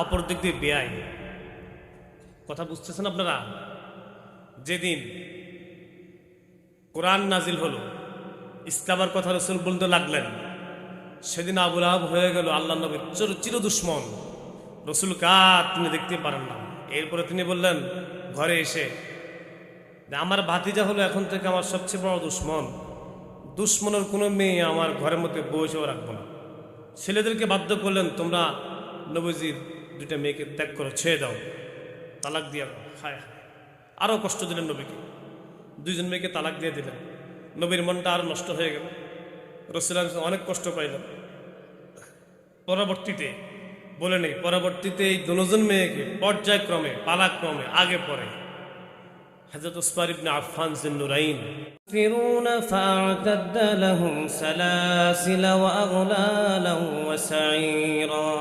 অপর দিক দিয়ে বেআই। কথা বুঝতেছেন আপনারা? যেদিন কোরআন নাজিল হলো, ইসলামের কথা রসুল বলতে লাগলেন, সেদিন আবুল আহাব হয়ে গেল আল্লাহ নবীর চির দুশ্মন। রসুল কার তিনি দেখতে পারেন না। এরপরে তিনি বললেন ঘরে এসে, আমার ভাতিজা হলো এখন থেকে আমার সবচেয়ে বড় দুশ্মন। দুশ্মনের কোনো মেয়ে আমার ঘরের মধ্যে বসেও রাখবো না। ছেলেদেরকে বাধ্য করলেন, তোমরা নবীজির দুইটা মেয়েকে ত্যাগ করো, ছেড়ে দাও, তালাক দিয়া দাও। হায় হায়, আরও কষ্ট দিলেন নবীকে। দুইজন মেয়েকে তালাক দিয়ে দিলেন। নবীর মনটা আরও নষ্ট হয়ে গেল। রসুল অনেক কষ্ট পাইলেন। পরবর্তীতে বলে নেই, পরবর্তীতে এই দুজন মেয়েকে পর্যায়ক্রমে পালাক্রমে আগে পরে হযরত উসমান ইবনে আফফান যিন্নুরাইন يستكبرون فأعتد لهم سلاسل وأغلالا وسعيرا.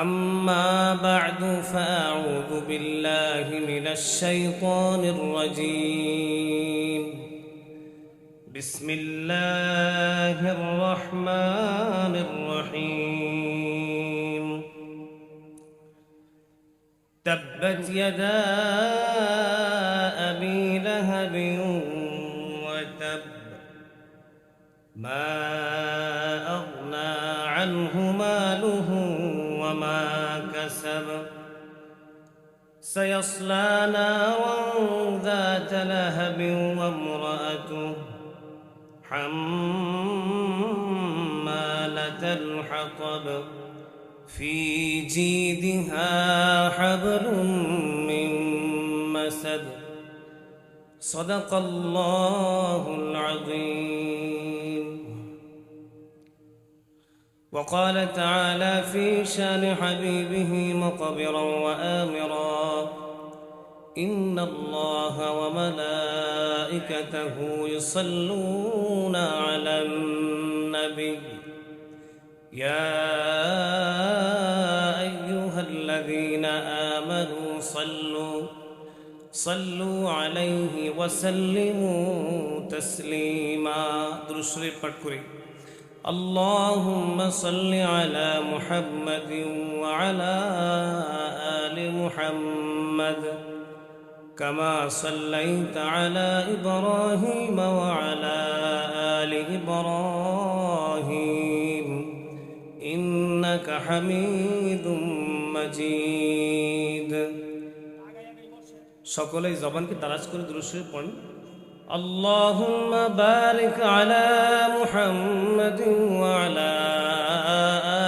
أما بعد فأعوذ بالله من الشيطان الرجيم. بسم الله الرحمن الرحيم. تبت يدا أبي لهب وتب ما أغنى عنه ماله وما كسب سيصلى نارا ذات لهب وامرأته حمالة الحطب في جيدها حبل من مسد. صدق الله العظيم. وقال تعالى في شان حبيبه مقبرا وآمرا: إن الله وملائكته يصلون على النبي يا أيها الذين آمنوا صلوا عليه وسلموا تسليما. درود شريف پڑھ کریں. اللهم صل على محمد وعلى آل محمد كما صليت على إبراهيم وعلى آل إبراهيم إنك حميد مجيد. সকলেই জবানকে দারাজ করে দুরূদ শরীফ পড়েন. اللهم بارك على محمد وعلى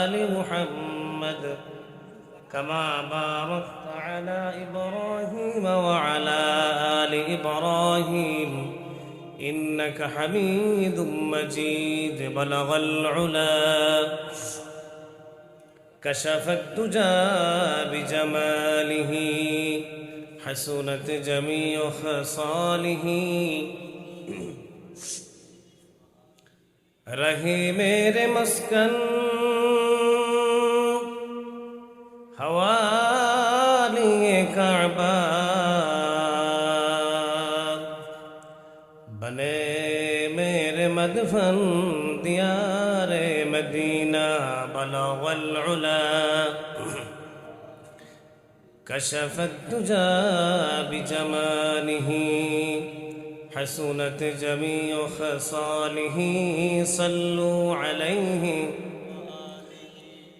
آل محمد كما باركت على إبراهيم وعلى آل إبراهيم إنك حميد مجيد. بلغ العلا كشف الدجى بجماله حسنت جميع خصاله. رہے میرے مسکن حوالی کعبہ بنے میرے مدفن دیار مدینہ. بلغ العلا كشف الدجى بجماله حسنت جميع خصاله. صلوا عليه.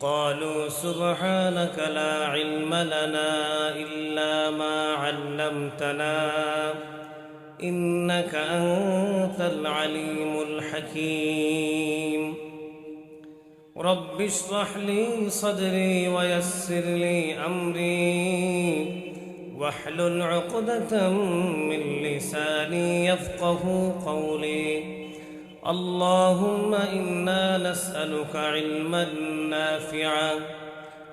قالوا سبحانك لا علم لنا إلا ما علمتنا إنك أنت العليم الحكيم. رب اشرح لي صدري ويسر لي أمري واحلل عقدة من لساني يفقه قولي. اللهم إنا نسألك علما نافعا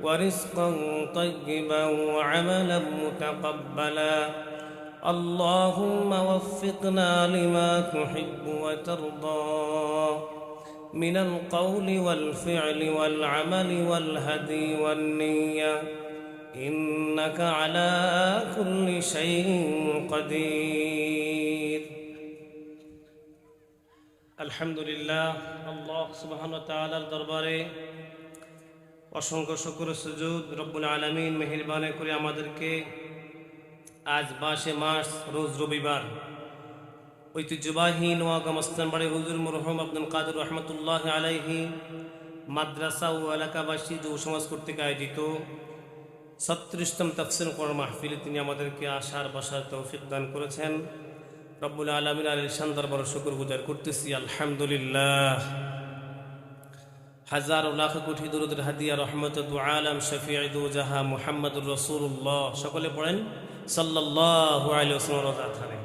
ورزقا طيبا وعملا متقبلا. اللهم وفقنا لما تحب وترضى من القول والفعل والعمل والهدي والنية إنك على كل شيء قدير. الحمد لله. আল্লাহ সুবহানাহু ওয়া তাআলার দরবারে অসংখ্য শুকর সুজুদ রব্বুল আলামিন মেহেরবানি করে আমাদেরকে আজ 22 মার্চ রোজ রবিবার ঐতিহ্যবাহী নোয়াগাঁ মস্তানবাড়ি হুজুর মরহুম আব্দুল কাদের রহমতুল্লাহ আলাইহি মাদ্রাসা ও এলাকাবাসী যুব সমাজ কর্তৃক আয়োজিত 37তম তাফসীর কোরআন মাহফিলে তিনি আমাদেরকে আসার বসার তৌফিক দান করেছেন। রব্বুল আলামিন আল শান দরবার শুকরগুজার করতেছি আলহামদুলিল্লাহ। হাজার লাখ কোটি দরুদের হাদিয়া রহমত দু আলম শফিঈ দু জাহা মুহাম্মদুর রাসূলুল্লাহ, সকলে পড়েন সাল্লাল্লাহু আলাইহি ওয়াসাল্লাম।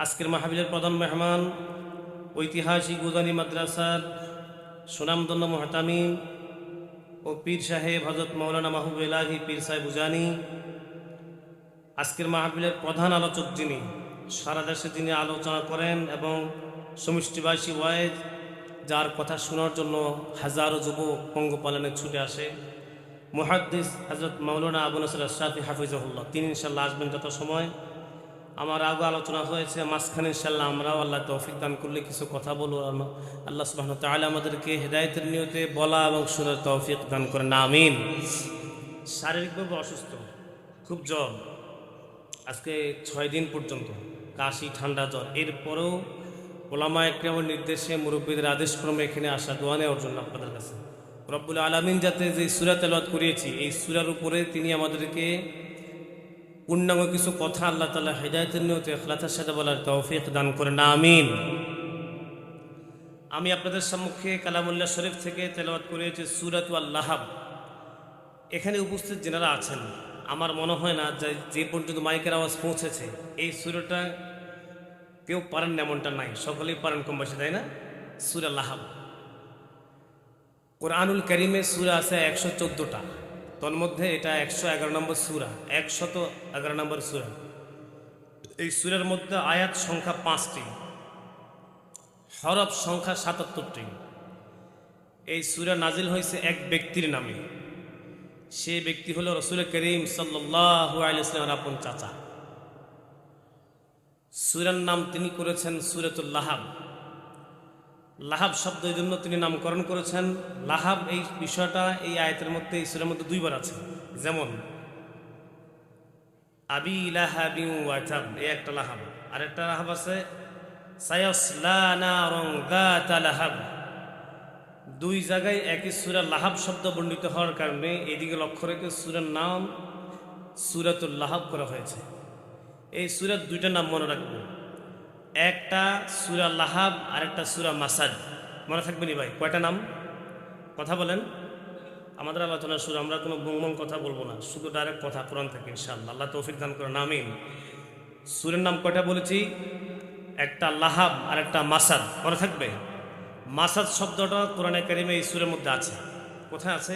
আজকের মাহফিলের প্রধান মেহমান ঐতিহাসিক গুজানি মাদ্রাসার সুনামধন্য মুহতামিম ও পীর সাহেব হযরত মাওলানা মাহবুব ইলাহি পীর সাহেব উজানি। আজকের মাহফিলের প্রধান আলোচক যিনি, সারা দেশে যিনি আলোচনা করেন এবং সমষ্টিবাসী ওয়াইজ যার কথা শোনার জন্য হাজারো যুবক পঙ্গপালনে ছুটে আসে, মুহাদ্দিস হযরত মাওলানা আবু নসর আশরাফি হাফিজাহুল্লাহ, তিনি ইনশাআল্লাহ আসবেন যত সময়। আমার আগে আলোচনা হয়েছে, মাঝখানে ইনশাআল্লাহ আমরাও আল্লাহ তৌফিক দান করলে কিছু কথা বলবো। আল্লাহ সুবহানাহু ওয়া তাআলা আমাদেরকে হেদায়েতের নিয়তে বলা এবং শোনার তৌফিক দান করেন, আমিন। শারীরিকভাবে অসুস্থ, খুব জ্বর, আজকে 6 দিন পর্যন্ত কাশি, ঠান্ডা, জ্বর। এরপরেও ওলামা একরামের নির্দেশে মুরব্বীদের আদেশক্রমে এখানে আসা দোয়া নেওয়ার জন্য আপনাদের কাছে রব্বুল আলামিন যাতে যে সূরা তেলাওয়াত করিয়েছি এই সূরার উপরে তিনি আমাদেরকে পূর্ণাঙ্গ কিছু কথা আল্লাহ তাআলা হেদায়েতের নিয়তে ইখলাসের সাথে বলার তৌফিক দান করেন, আমিন। আমি আপনাদের সম্মুখে কালামুল্লাহ শরীফ থেকে তেলাওয়াত করিয়েছি সূরাতুল লাহাব। এখানে উপস্থিত যারা আছেন, আমার মনে হয় না যে পর্যন্ত মাইকের আওয়াজ পৌঁছেছে এই সূরাটা কেউ পারেন না এমনটা নাই, সকলেই পারেন কম বেশি, তাই না? সূরা লাহাব, কোরআনুল কারীমে সূরা আছে 114টা, তন্মধ্যে এটা 111 নম্বর সূরা, 111 নম্বর সূরা। এই সূরার মধ্যে আয়াত সংখ্যা 5টি, হরফ সংখ্যা 77টি। এই সূরা নাজিল হয়েছে এক ব্যক্তির নামে, সেই ব্যক্তি হলো রাসূল করিম সাল্লাল্লাহু আলাইহি ওয়াসাল্লামের আপন চাচা। সূরার নাম তিনি করেছেন সূরাতুল লাহাব। লাহাব শব্দের জন্য তিনি নামকরণ করেছেন লাহাব। এই বিষয়টা এই আয়াতের মধ্যে, এই সূরার মধ্যে 2 বার আছে। যেমন আবি লাহাবিন ওয়া তাব, এই একটা লাহাব, আর একটা লাহাব আছে সায়াসলা নারুন যাতা লাহাব। 2 জায়গায় একই সূরা লাহাব শব্দ বর্ণিত হওয়ার কারণে এদিকে লক্ষ্য রেখে সূরার নাম সূরাতুল লাহাব করা হয়েছে। এই সূরার 2টা নাম মনে রাখবো, একটা সূরা লাহাব আর একটা সূরা মাসাদ। মনে থাকবে নি ভাই? কয়টা নাম? কথা বলেন। আমাদের আলোচনা শুরু, আমরা কোনো বংবং কথা বলবো না, শুধু ডাইরেক্ট কথা কোরআন থেকে ইনশাআল্লাহ। আল্লাহ তৌফিক দান করেন, আমিন। সূরার নাম কয়টা বলেছি? একটা লাহাব আর একটা মাসাদ। মনে থাকবে? মাসাদ শব্দটা কোরআনে কারিমে এই সূরার মধ্যে আছে। কোথায় আছে?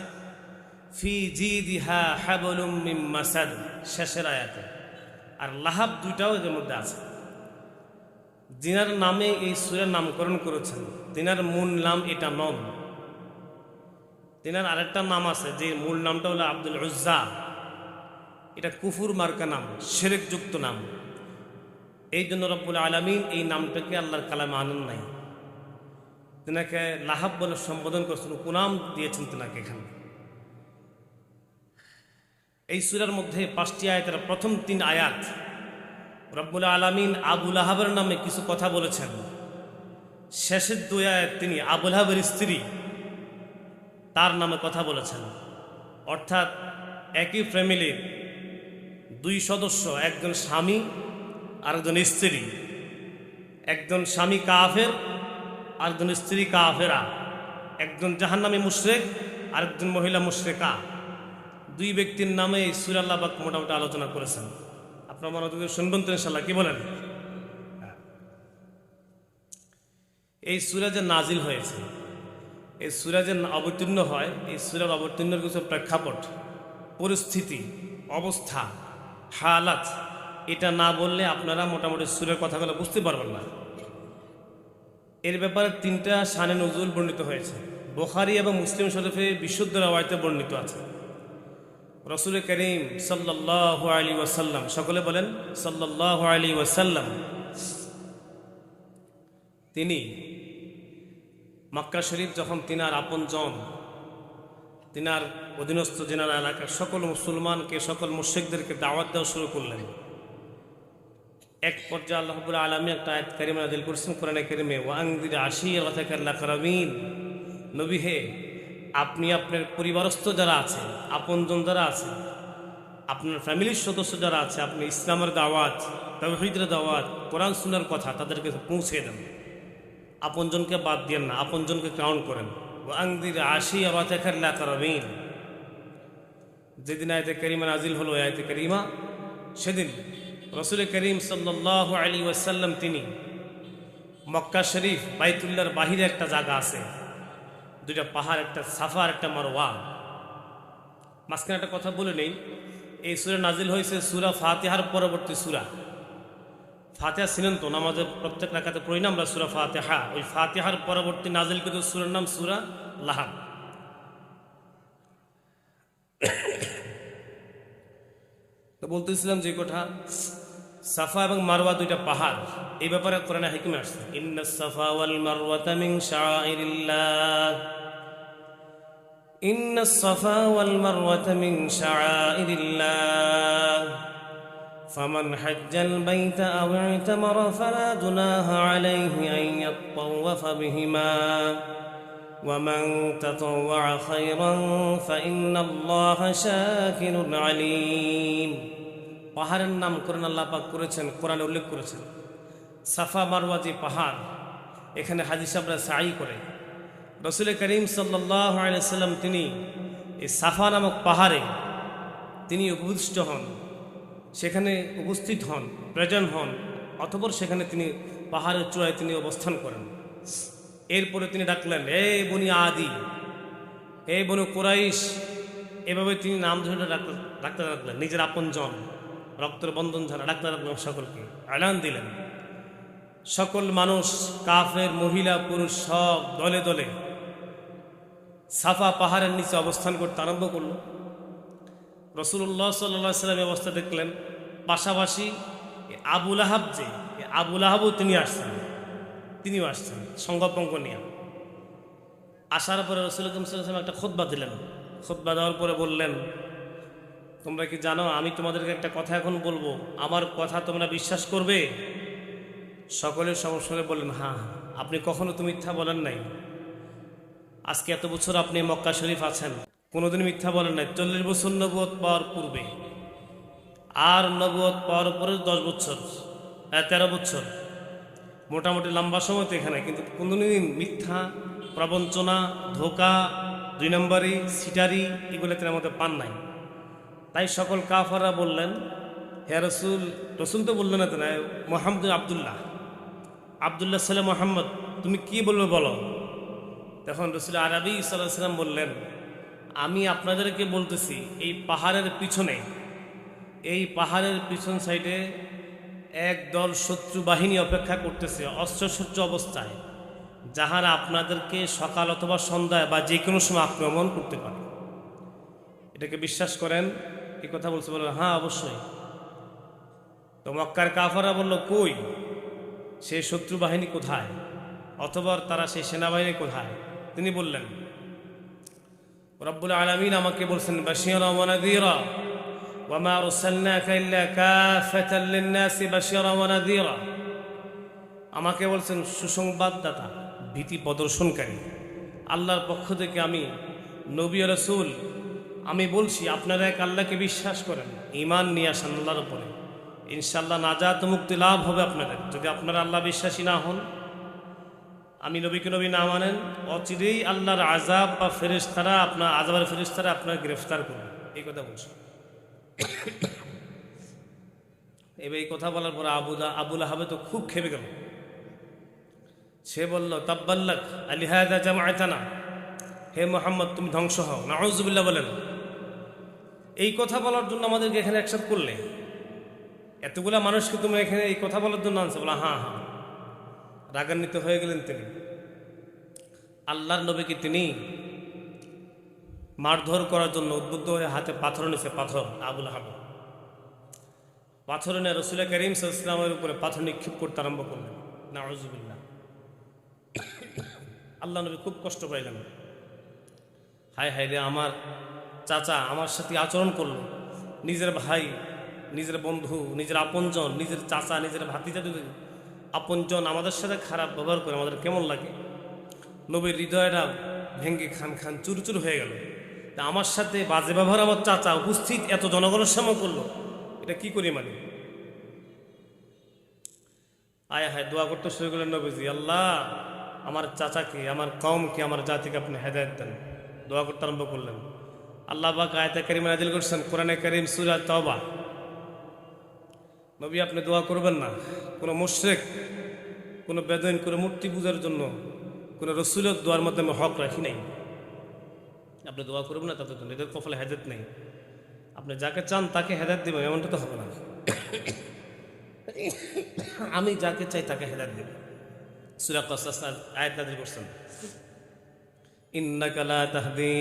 ফি জিদিহা হাবলুম মিন মাসাদ, শেষের আয়াতে। আর লাহাব 2টাও এর মধ্যে আছে। যিনার নামে এই সূরার নামকরণ করেছেন তিনার মূল নাম এটা নন, তিনার আরেকটা নাম আছে, যে মূল নামটা হলো আব্দুল উজ্জা। এটা কুফুর মার্কা নাম, শিরকযুক্ত নাম। এই জন্য রব্বুল আলামিন এই নামটাকে আল্লাহর কালামে আনেন নাই, তিনাকে লাহাব বলে সম্বোধন করছেন, উপনাম দিয়েছেন তিনাকে। এখানে এই সূরার মধ্যে 5টি আয়াতের প্রথম 3 আয়াত রব্বুল আলামিন আবু লাহাবের নামে কিছু কথা বলেছেন। শেষের 2 আয়াত তিনি আবু লাহাবের স্ত্রী তার নামে কথা বলেছেন। অর্থাৎ একই ফ্যামিলির 2 সদস্য, একজন স্বামী আর একজন স্ত্রী, একজন স্বামী কাফের আর একজন স্ত্রী কাফেরা, একজন জাহান্নামী মুশরিক আর একজন মহিলা মুশরিকা। 2 ব্যক্তির নামে এই সূরা আল্লাহ পাক মোটামুটি আলোচনা করেছেন। আপনার মনোযোগ দিয়ে শুনবেন তো ইনশাআল্লাহ, কি বলেন? এই সূরা যে নাজিল হয়েছে, এই সূরা যে অবতীর্ণ হয়, এই সূরার অবতীর্ণের কিছু প্রেক্ষাপট, পরিস্থিতি, অবস্থা, হালাত, এটা না বললে আপনারা মোটামুটি সূরার কথাগুলো বুঝতে পারবেন না। এর ব্যাপারে 3টা শানে নজুল বর্ণিত হয়েছে, বুখারী এবং মুসলিম শরীফে বিশুদ্ধ রওয়ায়াতে বর্ণিত আছে। রাসূল করিম সাল্লাল্লাহু আলাইহি ওয়াসাল্লাম, সকলে বলেন সাল্লাল্লাহু আলাইহি ওয়াসাল্লাম, তিনি মক্কা শরীফ যখন তিনার আপনজন তিনার অধীনস্থ জেনারা এলাকার সকল মুসলমানকে, সকল মুশরিকদেরকে দাওয়াত দেওয়া শুরু করলেন। এক পর্যায়ে আল্লাহ রাব্বুল আলামিন একটা আয়াত কারিমা নাযিল করেছেন কোরআনে কারিমে, ওয়া আনযির আশীরাতাকাল আকরাবিন। নবী হে, আপনি আপনার পরিবারস্থ যারা আছেন, আপনজন যারা আছেন, আপনার ফ্যামিলির সদস্য যারা আছে, আপনি ইসলামের দাওয়াত, তাওহীদের দাওয়াত, কোরআন সুন্নাহর কথা তাদেরকে পৌঁছে দেন। আপনজনকে বাদ দিয়েন না, আপনজনকে কাউন্ট করেন। ওয়া আনযির আশীরাতাকাল আকরাবিন। যেদিন আয়াতে কারিমা নাযিল হলো, আয়াতে কারিমা, সেদিন রাসূল করিম সাল্লাল্লাহু আলাইহি ওয়াসাল্লাম তিনি মক্কা শরীফ বাইতুল্লাহর বাহিরে একটা জায়গা আছে, দুইটা পাহাড়, একটা সাফা আর একটা মারওয়া। মাঝখানে একটা কথা বলে নেই, এই সূরা নাজিল হয়েছে সূরা ফাতিহার পরবর্তী সূরা। ফাতিহা ছিলেন তো নামাজের প্রত্যেক রাকাতে পড়ি না আমরা সূরা ফাতিহা, ওই ফাতিহার পরবর্তী নাজিলকৃত সূরার নাম সূরা লাহাব। তো বলতেছিলাম যে কথা, সাফা এবং মারওয়া দুইটা পাহাড়, এই ব্যাপারে কোরআনে হিকমত আসছে, ইন্নাস সাফা ওয়াল মারওয়াতা মিন শাআইরিল্লাহ, ইন্নাস সাফা ওয়াল মারওয়াতা মিন শাআইরিল্লাহ, ফামান হাজ্জাল বাইতা আও ইতামারা ফালা জুনাহা আলাইহি আন ইয়াতাওয়াফা বিহিমা ওয়া মান তাতাওয়া খায়রান ফাইন্নাল্লাহা শাকিরুন আলীম। পাহাড়ের নামকরণ আল্লাহ পাক করেছেন, কোরআনে উল্লেখ করেছেন। সাফা মারওয়া যে পাহাড়, এখানে হাজী সাহেবরা সাই করে। রাসূল করিম সাল্লাল্লাহু আলাইহি সাল্লাম তিনি এই সাফা নামক পাহাড়ে তিনি উপবিষ্ট হন, সেখানে উপস্থিত হন, প্রেজেন্ট হন, অতঃপর সেখানে তিনি পাহাড়ের চূড়ায় তিনি অবস্থান করেন। এরপরে তিনি ডাকলেন, হে বনি আদি, হে বনু কুরাইশ, এভাবে তিনি নাম ধরে ডাকতে রাখলেন, নিজের আপনজন, রক্তের বন্ধন ছাড়া ডাক্তার রাখলেন, সকলকে এলান দিলেন। সকল মানুষ, কাফের, মহিলা, পুরুষ সব দলে দলে সাফা পাহাড়ের নিচে অবস্থান করতে আরম্ভ করল। রাসূলুল্লাহ সাল্লাল্লাহু আলাইহি ওয়াসাল্লাম অবস্থা দেখলেন। পাশাপাশি আবু লাহাব, যে আবু লাহাবও তিনিও আসছেন সঙ্গপঙ্গ নিয়ে। আসার পরে রাসূল সাল্লাল্লাহু আলাইহি ওয়াসাল্লাম একটা খুতবা দিলেন। খুতবা দেওয়ার পরে বললেন, তোমরা কি জানো আমি তোমাদেরকে একটা কথা এখন বলবো, আমার কথা তোমরা বিশ্বাস করবে? সকলের সমস্যা বললেন, হ্যাঁ। আপনি কখনো তো মিথ্যা বলেন নাই, আজকে এত বছর আপনি মক্কা শরীফ আছেন, কোনোদিন মিথ্যা বলেন নাই। 40 বছর নবুয়ত পাওয়ার পূর্বে আর নবুয়ত পাওয়ার পরে 10 বছর, 13 বছর, মোটামুটি লম্বা সময় তো এখানে, কিন্তু কোনোদিন মিথ্যা, প্রবঞ্চনা, ধোকা, 2 নম্বরি, সিটারি এগুলো তার মধ্যে পান নাই। তাই সকল কাফাররা বললেন, হে রসুল, রসুল তো বললেন না, তাই মোহাম্মদ আবদুল্লাহ সাল্লাম মোহাম্মদ, তুমি কি বলবে বলো। তখন রসুল আরবি সাল্লাল্লাহু আলাইহি ওয়াসাল্লাম বললেন, আমি আপনাদেরকে বলতেছি, এই পাহাড়ের পিছন সাইডে এক দল শত্রু বাহিনী অপেক্ষা করতেছে অস্ত্রসজ্জ অবস্থায়, যাহারা আপনাদেরকে সকাল অথবা সন্ধ্যায় বা যে কোনো সময় আক্রমণ করতে পারে। এটাকে বিশ্বাস করেন? এই কথা বলছে, বলল হ্যাঁ অবশ্যই। তো মক্কার কাফাররা বলল, কই সেই শত্রু বাহিনী কোথায়, অথবা তারা সেই সেনাবাহিনী কোথায়? তিনি বললেন, রব্বুল আলামিন আমাকে বলছেন, বাশীরা ওয়া নাযীরা ওয়া মা আরসালনাকা ইল্লা কাফাতাল লিন-নাসি বাশীরা ওয়া নাযীরা। আমাকে বলছেন সুসংবাদদাতা, ভীতি প্রদর্শনকারী। আল্লাহর পক্ষ থেকে আমি নবী ও রাসূল, আমি বলছি আপনারা এক আল্লাহকে বিশ্বাস করেন, ঈমান নিয়ে আসেন আল্লাহর উপরে, ইনশাআল্লাহ নাজাত মুক্তি লাভ হবে আপনাদের। যদি আপনারা আল্লাহ বিশ্বাসী না হন, আমি নবীকে নবী না মানেন, অচিরেই আল্লাহর আযাব বা ফেরেশতারা, আপনার আযাবের ফেরেশতারা আপনার গ্রেফতার করবে। এই কথা বলছে। এবার এই কথা বলার পর আবু লাহাব তো খুব খেপে গেল। সে বলল, তাব্বাল্লাক আলিহাযা জামাআতানা, হে মুহাম্মদ তুমি ধ্বংস হও, নাউযুবিল্লাহ বলেন। এই কথা বলার জন্য আমাদেরকে এখানে একসাথে করলে, এতগুলা মানুষকে তুমি এখানে এই কথা বলার জন্য আনছো? বলা হ্যাঁ হ্যাঁ। রাগান্বিত হয়ে গেলেন তিনি। আল্লাহর নবীকে তিনি মারধর করার জন্য উদ্বুদ্ধ হয়ে হাতে পাথর নিছে, পাথর। আবু লাহাব পাথর নিয়ে রাসূল কারীম সাল্লাল্লাহু আলাইহি ওয়াসাল্লামের উপরে পাথর নিক্ষেপ করতে আরম্ভ করলেন। নাউযুবিল্লাহ। আল্লাহ নবী খুব কষ্ট পাইলেন। হায় হায় রে, আমার চাচা আমার সাথে আচরণ করলো, নিজের ভাই, নিজের বন্ধু, নিজের আপনজন, নিজের চাচা, নিজের ভাতিজা যদি আপনজন আমাদের সাথে খারাপ ব্যবহার করে আমাদের কেমন লাগে? নবীর হৃদয়টা ভেঙ্গে খান খান চুরচুর হয়ে গেল। তা আমার সাথে বাজে ব্যবহার আমার চাচা উপস্থিত এত জনগণের সামনে করলো, এটা কি করি মানে? আয় হায় দোয়া করতে শুরু করলেন নবীজি, আল্লাহ আমার চাচাকে, আমার কওমকে, আমার জাতিকে আপনি হেদায়েত দেন। দোয়া করতে আরম্ভ করলেন। আল্লাহ পাক আয়াতে কারিমা নাযিল করেছেন কোরআনে কারীম সূরা তাওবা। নবী আপনি দোয়া করবেন না কোনো মুশরিক, কোনো বেদইন, কোনো মূর্তি পূজার জন্য কোনো রসুলের দোয়ার মাধ্যমে হক রাখি নাই। আপনি দোয়া করবেন না তাদের জন্য, এদের কপালে হেদায়েত নেই। আপনি যাকে চান তাকে হেদায়েত দেবেন, এমনটা তো হবে না। আমি যাকে চাই তাকে হেদায়েত দেব। সূরা কসাস আয়াত নাযিল করছেন, ইন্নাকা লা তাহদি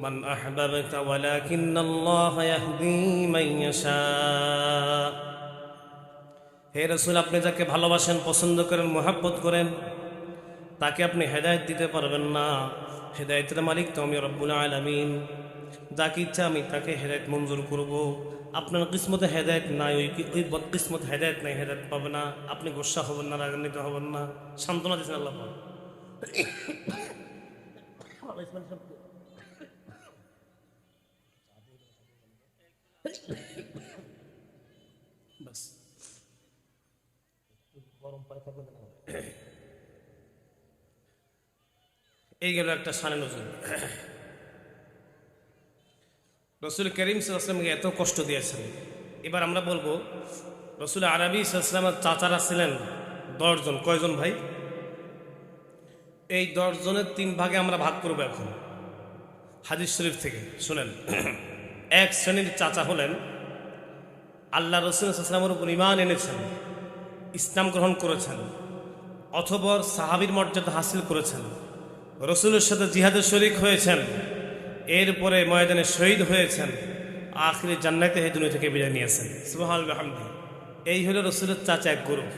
মান আহবাবতা ওয়ালাকিন্নাল্লাহা ইয়াহদি মান ইয়াশা। হে রাসূল, আপনি যাকে ভালোবাসেন, পছন্দ করেন, মহব্বত করেন, তাকে আপনি হেদায়েত দিতে পারবেন না। হেদায়েতের মালিক তো আমি রব্বুল আলামিন। যাকে ইচ্ছা আমি তাকে হেদায়েত মঞ্জুর করব। আপনার কিসমতে হেদায়েত নাই, ওই বদকিসমত হেদায়েত নাই, হেদায়েত পাবে না। আপনি গোসা হবেন না, রাগান্বিত হবেন না, সান্ত্বনা দিচ্ছেন আল্লাহ পাক। বাস গরম পানি থাকলে এই গেল একটা শানে নজরুল। রসুল করিম সাল্লাল্লাহু আলাইহি ওয়াসাল্লামকে এত কষ্ট দিয়েছেন। এবার আমরা বলবো রসুল আরবি সাল্লাল্লাহু আলাইহি ওয়াসাল্লামের চাচারা ছিলেন 10 জন। কয়জন ভাই? এই 10 জনের 3 ভাগে আমরা ভাগ করবো এখন হাদিস শরীফ থেকে। শুনেন, এক শ্রেণীর চাচা হলেন আল্লাহ রসুল সাল্লাল্লাহু আলাইহি ওয়াসাল্লামের উপর ঈমান এনেছেন, ইসলাম গ্রহণ করেছেন, অথবা সাহাবীর মর্যাদা হাসিল করেছেন, রসুলের সাথে জিহাদে শরীক হয়েছেন, এরপরে ময়দানে শহীদ হয়েছেন, আখিরে জান্নাতে এই দুনিয়া থেকে বিদায় নিয়েছেন। সুবহানাল্লাহ হামদি। এই হলো রসুলের চাচা এক গ্রুপ।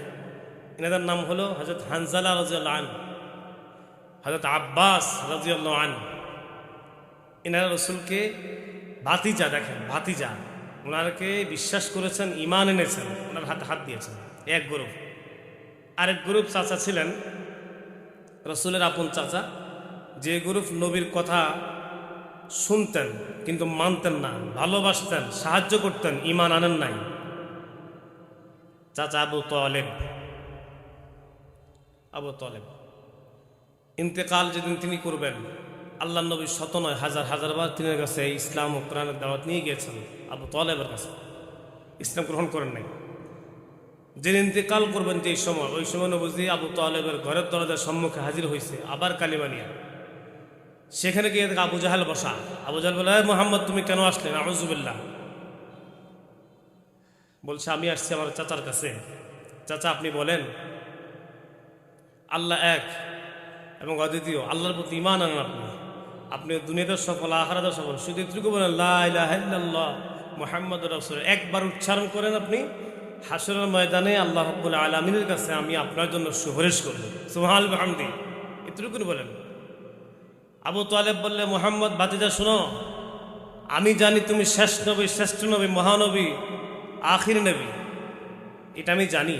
এনাদের নাম হলো হযরত হানজালা রাদিয়াল্লাহু আনহু, হযরত আব্বাস রাদিয়াল্লাহু আনহু। এনারা রসুলকে ভাতিজা, দেখেন ভাতিজা, ওনারকে বিশ্বাস করেছেন, ঈমান এনেছেন, ওনার হাতে হাত দিয়েছেন, এক গ্রুপ। আরেক গ্রুপ চাচা ছিলেন রসুলের আপন চাচা, যে গ্রুপ নবীর কথা শুনতেন কিন্তু মানতেন না, ভালোবাসতেন, সাহায্য করতেন, ঈমান আনেন নাই। চাচা আবু তালেব। আবু তালেব ইন্তেকাল যেদিন তিনি করবেন, আল্লাহ নবী শত নয় হাজার হাজার বার তিনের কাছে ইসলাম ও কোরআনের দাওয়াত নিয়ে গিয়েছেন। আবু তালেবের কাছে ইসলাম গ্রহণ করেন নাই। যে ইন্তেকাল করবেন যে সময়, ওই সময় নবী আবু তালেবের ঘরের দরজার সম্মুখে হাজির হয়েছে, আবার কালিমা নিয়ে। সেখানে গিয়ে আবু জাহেল বসা। আবু জাহেল বলে, মুহাম্মদ তুমি কেন আসলেন? আউযুবিল্লাহ। বলছে আমি আসছি আমার চাচার কাছে। চাচা আপনি বলেন আল্লাহ এক এবং অদ্বিতীয়, আল্লাহর প্রতি ঈমান আনেন আপনি। আপনি দুনিয়াতে সফল, আখিরাতে সফল। শুধু এটুকু বলেন লা ইলাহা ইল্লাল্লাহ মুহাম্মাদুর রাসূলুল্লাহ, একবার উচ্চারণ করেন আপনি, হাসরের ময়দানে আল্লাহ রাব্বুল আলামিনের কাছে আমি আপনার জন্য সুপারিশ করব। সুবহানাল্লাহ হামদি। এটুকু বলেন। আবু তালেব বললে, মুহাম্মদ ভাতিজা শুনো, আমি জানি তুমি শেষ নবী, শ্রেষ্ঠ নবী, মহানবী, আখির নবী, এটা আমি জানি।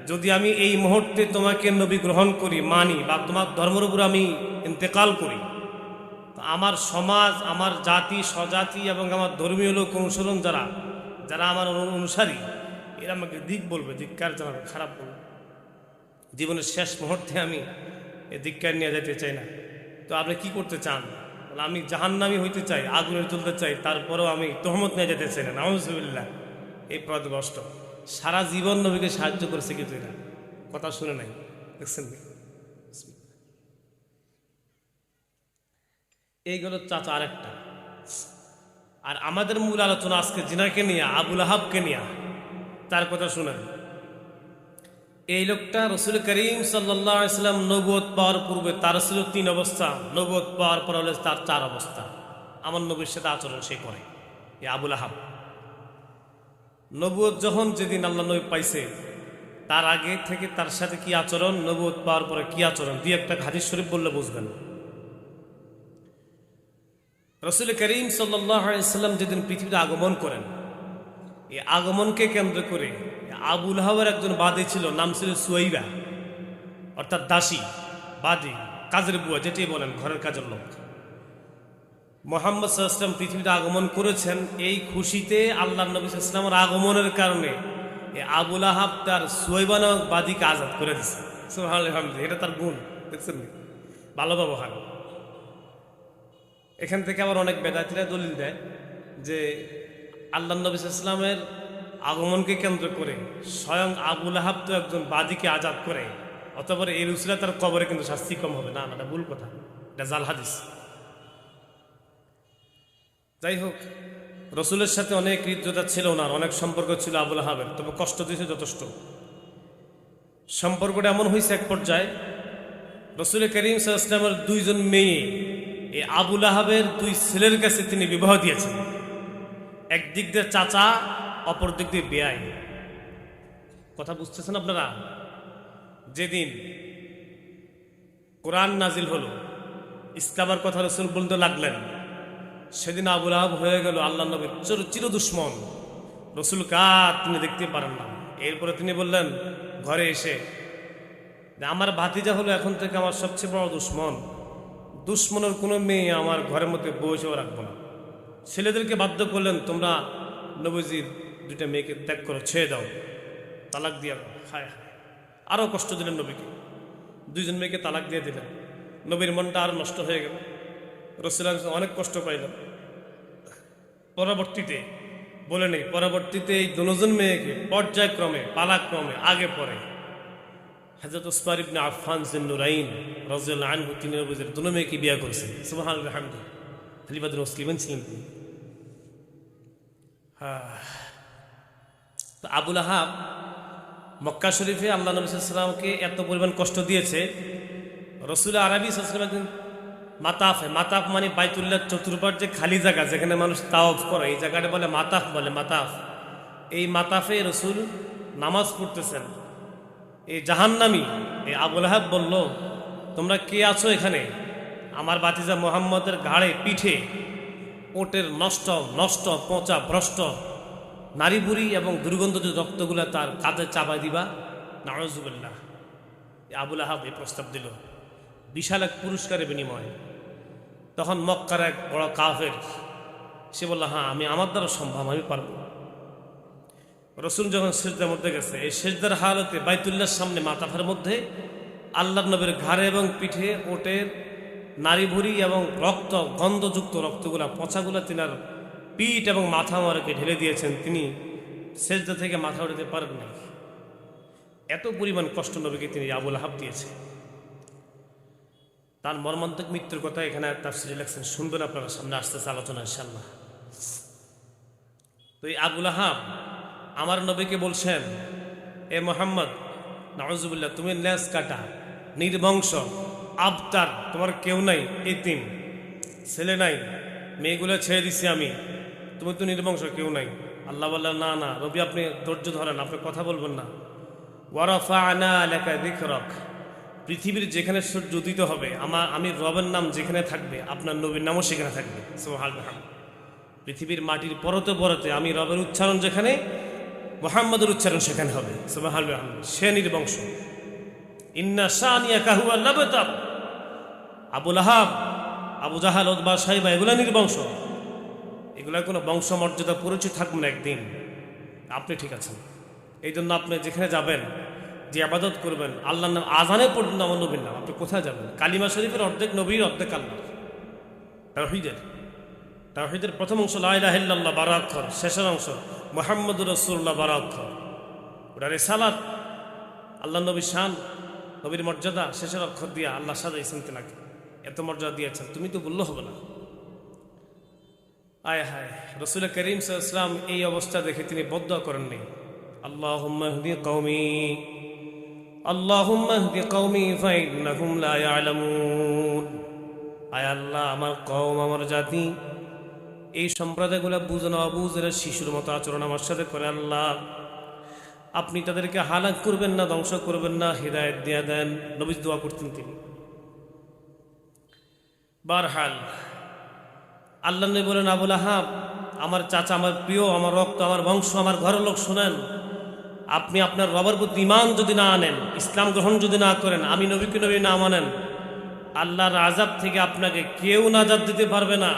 যদি আমি এই মুহূর্তে তোমাকে নবী গ্রহণ করি, মানি, বা তোমার ধর্মের উপর আমি ইন্তেকাল করি, তো আমার সমাজ, আমার জাতি, স্বজাতি এবং আমার ধর্মীয় লোক অনুসরণ যারা যারা আমার অনুসারী, এরা আমাকে দিক বলবে, ধিক্কার জানাবে, খারাপ বলবে। জীবনের শেষ মুহূর্তে আমি এই ধিক্কার নিয়ে যেতে চাই না। তো আপনি কি করতে চান? আমি জাহান্নামী হইতে চাই, আগুনে চলতে চাই, তারপরেও আমি তহমত নিয়ে যেতে চাই না। নাউজুবিল্লাহ। এই পদগ্রস্ত সারা জীবন নবীকে সাহায্য করেছে, কিন্তু এরা কথা শুনে নাই। দেখছেন, এইগুলো চাচা আরেকটা। আর আমাদের মূল আলোচনা আজকে জিনাকে নিয়ে, আবুল আহাবকে নিয়ে, তার কথা শুনেন। এই লোকটা রসুল করিম সাল্লাল্লাহু আলাইহি ওয়াসাল্লাম নবুয়ত পাওয়ার পূর্বে তার ছিল 3 অবস্থা, নবুয়ত পাওয়ার পর হলে তার 4 অবস্থা। আমার নবীর সাথে আচরণ সে করে। এই আবুল আহাব নবুয়ত যখন যেদিন আল্লাহ নবী পাইছে, তার আগে থেকে তার সাথে কি আচরণ, নবুয়ত পাওয়ার পরে কি আচরণ, দুই একটা হাদিস শরীফ বললে বুঝবেন। রসুল করিম সাল্লাল্লাহু আলাইহি সাল্লাম যেদিন পৃথিবীতে আগমন করেন, এই আগমনকে কেন্দ্র করে আবু লাহাবের একজন বাদী ছিল, নাম ছিল সুয়াইবা, অর্থাৎ দাসী, বাদী, কাজের বুয়া, যেটাই বলেন, ঘরের কাজের লোক। মুহাম্মদ সাল্লাল্লাহু আলাইহি ওয়াসাল্লাম পৃথিবীতে আগমন করেছেন, এই খুশিতে আল্লাহ নবী সাল্লাল্লাহু আলাইহি ওয়াসাল্লামের আগমনের কারণে এই আবু লাহাব তার সুয়াইবা নামক বাদীকে আজাদ করে দিচ্ছে। সুবহানাল্লাহ, এটা তার গুণ, দেখছেন, ভালো ব্যবহার। এখান থেকে আবার অনেক বেদাতীরা দলিল দেয় যে আল্লাহ নবী সাল্লাল্লাহু আলাইহি ওয়াসাল্লামের আগমনকে কেন্দ্র করে স্বয়ং আবু লাহাব তো একজন বাদীকে আজাদ করে, অতঃপর এর উসিলায় তার কবরে কিন্তু শাস্তি কম হবে না। এটা ভুল কথা, এটা জাল হাদিস। যাই হোক, রসুলের সাথে অনেক হৃদ্যতা ছিল না, অনেক সম্পর্ক ছিল আবু লাহাবের, তবে কষ্ট দিয়েছে যথেষ্ট। সম্পর্কটা এমন হয়েছে এক পর্যায়ে রসুল করিম সাল্লাল্লাহু আলাইহি ওয়াসাল্লামের দুইজন মেয়ে এই আবু লাহাবের দুই ছেলের কাছে তিনি বিবাহ দিয়েছেন। একদিক দিয়ে চাচা, অপর দিক দিয়ে বেয়াই। কথা বুঝতেছেন আপনারা? যেদিন কোরআন নাজিল হলো, ইসলামের কথা রসুল বলতে লাগলেন, সেদিন আবু লাহাব হয়ে গেল আল্লাহ নবীর চির দুশ্মন। রসুল কার তিনি দেখতে পারেন না। এরপরে তিনি বললেন ঘরে এসে, আমার ভাতিজা হলো এখন থেকে আমার সবচেয়ে বড় দুশ্মন, দুশ্মনের কোনো মেয়ে আমার ঘরের মধ্যে বসেও রাখবো না। ছেলেদেরকে বাধ্য করলেন, তোমরা নবীজির দুইটা মেয়েকে ত্যাগ করো, ছেড়ে দাও, তালাক দিয়া। হায় হায়, আরও কষ্ট দিলেন নবীকে, দুইজন মেয়েকে তালাক দিয়ে দিলেন। নবীর মনটা আরও নষ্ট হয়ে গেল, রসুল অনেক কষ্ট পাইলেন। পরবর্তীতে বলে নেই, পরবর্তীতে এই দুজন মেয়েকে পর্যায়ক্রমে, পালাক্রমে আগে পরে হযরত উসমান ইবনে আফফান যিন্নুরাইন রাদিয়াল্লাহু আনহু তিনি নবীর দুনো মেয়েকে বিয়ে করেছেন। সুবহানাল্লাহ, আলহামদুলিল্লাহ, খলিফাতুল মুসলিমিন ছিলেন তিনি। তো আবু লাহাব মক্কা শরীফে আল্লাহ নবী সাল্লাল্লাহু আলাইহি ওয়াসাল্লামকে এত পরিমাণ কষ্ট দিয়েছে, রসুল আরবি সাল্লাল্লাহু আলাইহি ওয়াসাল্লাম মাতাফে, মাতাফ মানে বাইতুল্লাহ চতুর্পার যে খালি জায়গা যেখানে মানুষ তাওয়াফ করে, এই জায়গাটা বলে মাতাফ, বলে মাতাফ। এই মাতাফে রসুল নামাজ পড়তেছেন। এই জাহান্নামী এই আবু লাহাব বলল, তোমরা কে আছো এখানে? আমার ভাতিজা মুহাম্মদের ঘাড়ে, পিঠে ওটের নষ্ট নষ্ট পচা ভ্রষ্ট নারী বুড়ি এবং দুর্গন্ধ রক্তগুলা তার কাঁধে চাপাই দিবা। নাউযুবিল্লাহ। আবু লাহাব এই প্রস্তাব দিল বিশাল এক পুরস্কারের বিনিময়ে। তখন মক্কার এক বড় কাফের সে বলল, হ্যাঁ, আমার দ্বারা সম্ভব, আমি পারব। রসুল যখন সিজদার মধ্যে গেছে, এই সিজদার হালতে বাইতুল্লাহর সামনে মাতাফের মধ্যে আল্লাহর নবীর ঘাড়ে এবং পিঠে ওটের নারী ভুড়ি এবং রক্ত, গন্ধযুক্ত রক্তগুলা, পচাগুলা তিনার পিঠ এবং মাথা মারকে ঢেলে দিয়েছেন। তিনি সিজদা থেকে মাথা উঠাতে পারেন নাই। এত পরিমাণ কষ্ট নবীকে তিনি আবু লাহাব দিয়েছে। তার মর্মান্তিক মৃত্যুর কথা এখানে তাফসীরে লেখছেন, শুনবেন আপনারা, সামনে আসতেছে আলোচনা ইনশাআল্লাহ। তো এই আবু লাহাব আমার নবীকে বলছেন, এ মুহাম্মদ, নাউযুবিল্লাহ, তুমি লেজ কাটা, নির্বংশ, আবতার, তোমার কেউ নাই, এতিম, ছেলে নাই, মেয়েগুলো ছেড়ে দিছি আমি, তুমি তো নির্বংশ, কেউ নাই। আল্লাহ বললেন, না না নবী, আপনি ধৈর্য ধরেন, আপনি কথা বলবেন না। ওয়ারাফা'না লাকা যিকরাক, পৃথিবীর যেখানে সূর্য উদিত হবে, আমি রবের নাম যেখানে থাকবে, আপনার নবীর নামও সেখানে থাকবে। সুবহানাল্লাহ। পৃথিবীর মাটির পরতে পরতে আমি রবের উচ্চারণ যেখানে, মুহাম্মদের উচ্চারণ সেখানে হবে। সুবহানাল্লাহ। সে নির্বংশ। ইন্না শানিয়াকা হুয়াল আবতার। আবু লাহাব, আবু জাহাল, উতবা, শাইবা, এগুলা নির্বংশ, এগুলার কোনো বংশমর্যাদা পরিচয় থাকবে না একদিন। আপনি ঠিক আছেন, এই জন্য আপনি যেখানে যাবেন, যে আবাদত করবেন, আল্লাহর নাম আজানে পর্যন্ত আমার নবীর নাম, আপনি কোথায় যাবেন? কালিমা শরীফের অর্ধেক নবীর, অর্ধেক আল্লাহ। তাওহীদের প্রথম অংশ লা ইলাহা ইল্লাল্লাহ 12 অক্ষর, শেষের অংশ মুহাম্মদুর রাসূলুল্লাহ 12 অক্ষর। ওটা রিসালাত, আল্লাহ নবীর শান, নবীর মর্যাদা, শেষের অক্ষর দিয়া আল্লাহ সাজাইছেন তিনাকে, এত মর্যাদা দিয়েছেন, তুমি তো বললে হবে না। আয় হায়, রাসূল করিম সাল্লাল্লাহু আলাইহি ওয়াসাল্লাম এই অবস্থা দেখে তিনি বদদুয়া করেননি, আল্লাহুম্মা ইহদি কওমি, আল্লাহুম্মা ইহদি কওমি ফাইন্নাহুম লা ইয়ালামুন। আয় আল্লাহ, আমার কওম, আমার জাতি, এই সম্প্রদায়গুলো বুঝে না, অবুঝের শিশুর মতো আচরণ আমার সাথে করে, আল্লাহ আপনি তাদেরকে হালাক করবেন না, ধ্বংস করবেন না, হিদায়াত দিয়া দেন। নবী দোয়া করতেন তিনি। বারহাল আল্লাহ নবী বলেন, আবুল আহাব আমার চাচা, আমার প্রিয়, আমার রক্ত, আমার বংশ, আমার ঘরের লোক, শোনেন, আপনি আপনার রবের প্রতি ঈমান যদি না আনেন, ইসলাম গ্রহণ যদি না করেন, আমি নবীকে নবী না মানেন, আল্লাহর আযাব থেকে আপনাকে কেউ নাজাত দিতে পারবে না।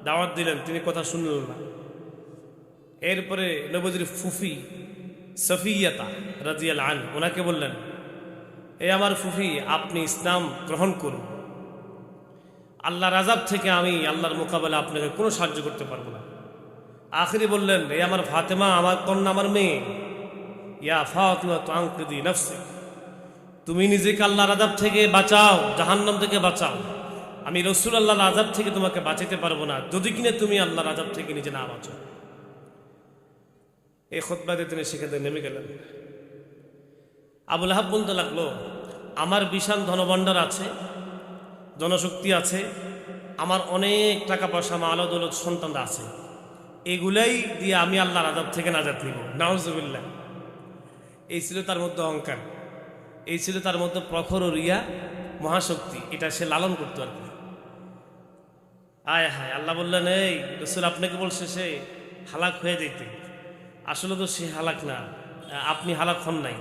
দাওয়াত দিলেন, তিনি কথা শুনলেন না। এরপরে নবীর ফুফি সফিয়াতা রাদিয়াল্লাহু আনহা ওনাকে বললেন, এই আমার ফুফি, আপনি ইসলাম গ্রহণ করুন, আল্লাহর আযাব থেকে আমি আল্লাহর মোকাবেলা আপনাকে কোনো সাহায্য করতে পারবো না। আখিরি বললেন, এই আমার ফাতেমা, আমার কন্যা, আমার মেয়ে, ইয়া ফাতিমা তুআনকিদি নাফসি, তুমি নিজেকে আল্লাহর আযাব থেকে বাঁচাও, জাহান্নাম থেকে বাঁচাও। আমি রাসূল আল্লাহর আযাব থেকে তোমাকে বাঁচাতে পারবো না যদি কিনা তুমি আল্লাহর আযাব থেকে নিজে না বাঁচো। এই খুতবাতে তিনি সেখানে নেমে গেলেন। আবুল আহাব বলতে লাগলো, আমার বিশাল ধনভাণ্ডার আছে, জনশক্তি আছে, আমার অনেক টাকা পয়সা, মাল দৌলত, সন্তানরা আছে, এগুলাই দিয়ে আমি আল্লাহর আযাব থেকে নাজাত নিব। নাউজুবিল্লাহ। এই ছিল তার মধ্যে অহংকার, এই ছিল তার মধ্যে প্রখর রিয়া, মহাশক্তি, এটা সে লালন করতো আর কি। আয় হায়, আল্লাহ বললেন, এই রাসূল আপনাকে বলছে সে হালাক হয়ে যেতে। আসলে তো সে হালাক না, আপনি হালাক হন নাই।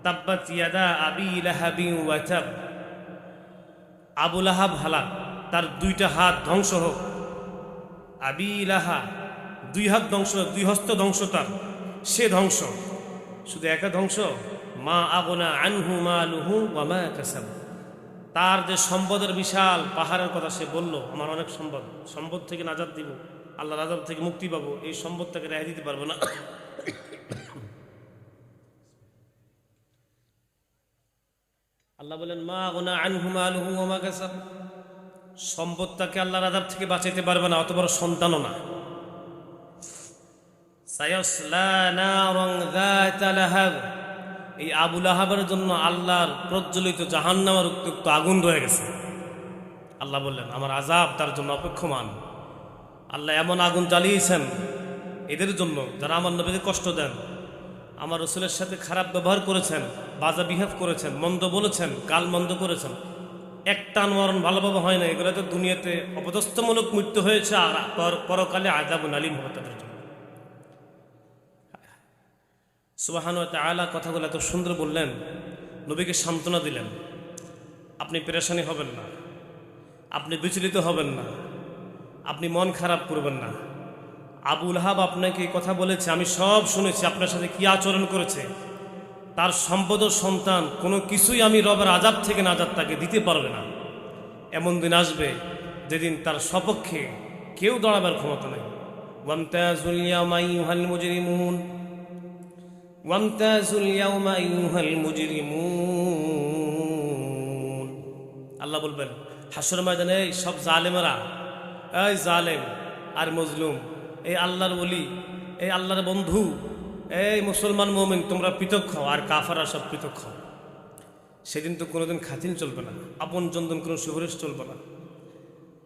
তাব্বাত ইয়াদা আবি লাহাবি ওয়া তাব, আবু লাহাব হালাক, তার দুইটা হাত ধ্বংস হোক। আবি লাহা, দুই হাত ধ্বংস, দুই হস্ত ধ্বংস, তার সে ধ্বংস। শুধু একা ধ্বংস, মা আগনা আনহু মালুহু ওয়া মা কাসাব, তার যে সম্পদের বিশাল পাহাড়ের কথা সে বলল, আমার অনেক সম্পদ, সম্পদ থেকে নাজাত দিব, আল্লাহর আযাব থেকে মুক্তি পাবো, এই সম্পদ তাকে রেহাই দিতে পারবো না। আল্লাহ বলেন, মা আগনা আনহু মালুহু ওয়া মা কাসাব, সম্পদ তাকে আল্লাহর আযাব থেকে বাঁচাইতে পারবে না, অত বড় সন্তানও না। সায়াসলা নারান যাতা লাহাব, এই আবু লাহাবের জন্য আল্লাহর প্রজ্বলিত জাহান্নামের উত্তপ্ত আগুন রয়ে গেছে। আল্লাহ বললেন, আমার আযাব তার জন্য অপেক্ষমান। আল্লাহ এমন আগুন জ্বালিয়েছেন এদের জন্য যারা আমার নবীকে কষ্ট দেন, আমার রাসূলের সাথে খারাপ ব্যবহার করেছেন, বাজা বিহেভ করেছেন, মন্দ বলেছেন, গাল মন্দ করেছেন, একটা মরণ ভালোভাবে হয় না, এগুলো তো দুনিয়াতে অপদস্থমূলক মৃত্যু হয়েছে, আর পরকালে আযাবুন আলীম হবে তাদের জন্য। সুবহানাহু ওয়া তাআলা কথাগুলো এত সুন্দর বললেন, নবীকে সান্ত্বনা দিলেন, আপনি পেরেশানি হবেন না, আপনি বিচলিত হবেন না, আপনি মন খারাপ করবেন না। আবু লাহাব আপনাকে এই কথা বলেছে, আমি সব শুনেছি, আপনার সাথে কি আচরণ করেছে, তার সম্পদ ও সন্তান কোনো কিছুই আমি রবের আযাব থেকে নাজাত তাকে দিতে পারবে না। এমন দিন আসবে যেদিন তার সপক্ষে কেউ দাঁড়াবার ক্ষমতা নেই। ওয়ামতাজুল ইয়াওমা আইয়ুহাল মুজরিমুন, ওয়ামতাজুল ইয়াওমা আইয়ুহাল মুজরিমুন, আল্লাহ বলবেন হাসর ময়দানে, এই সব জালেমেরা, এই জালেম আর মজলুম, এই আল্লাহর ওলি, এই আল্লাহর বন্ধু, এই মুসলমান মুমিন, তোমরা পৃথক হও, আর কাফাররা সব পৃথক হও। সেদিন তো কোনোদিন খাতিন চলবে না, আপন জনদন কোনো সুপারিশ চলবে না,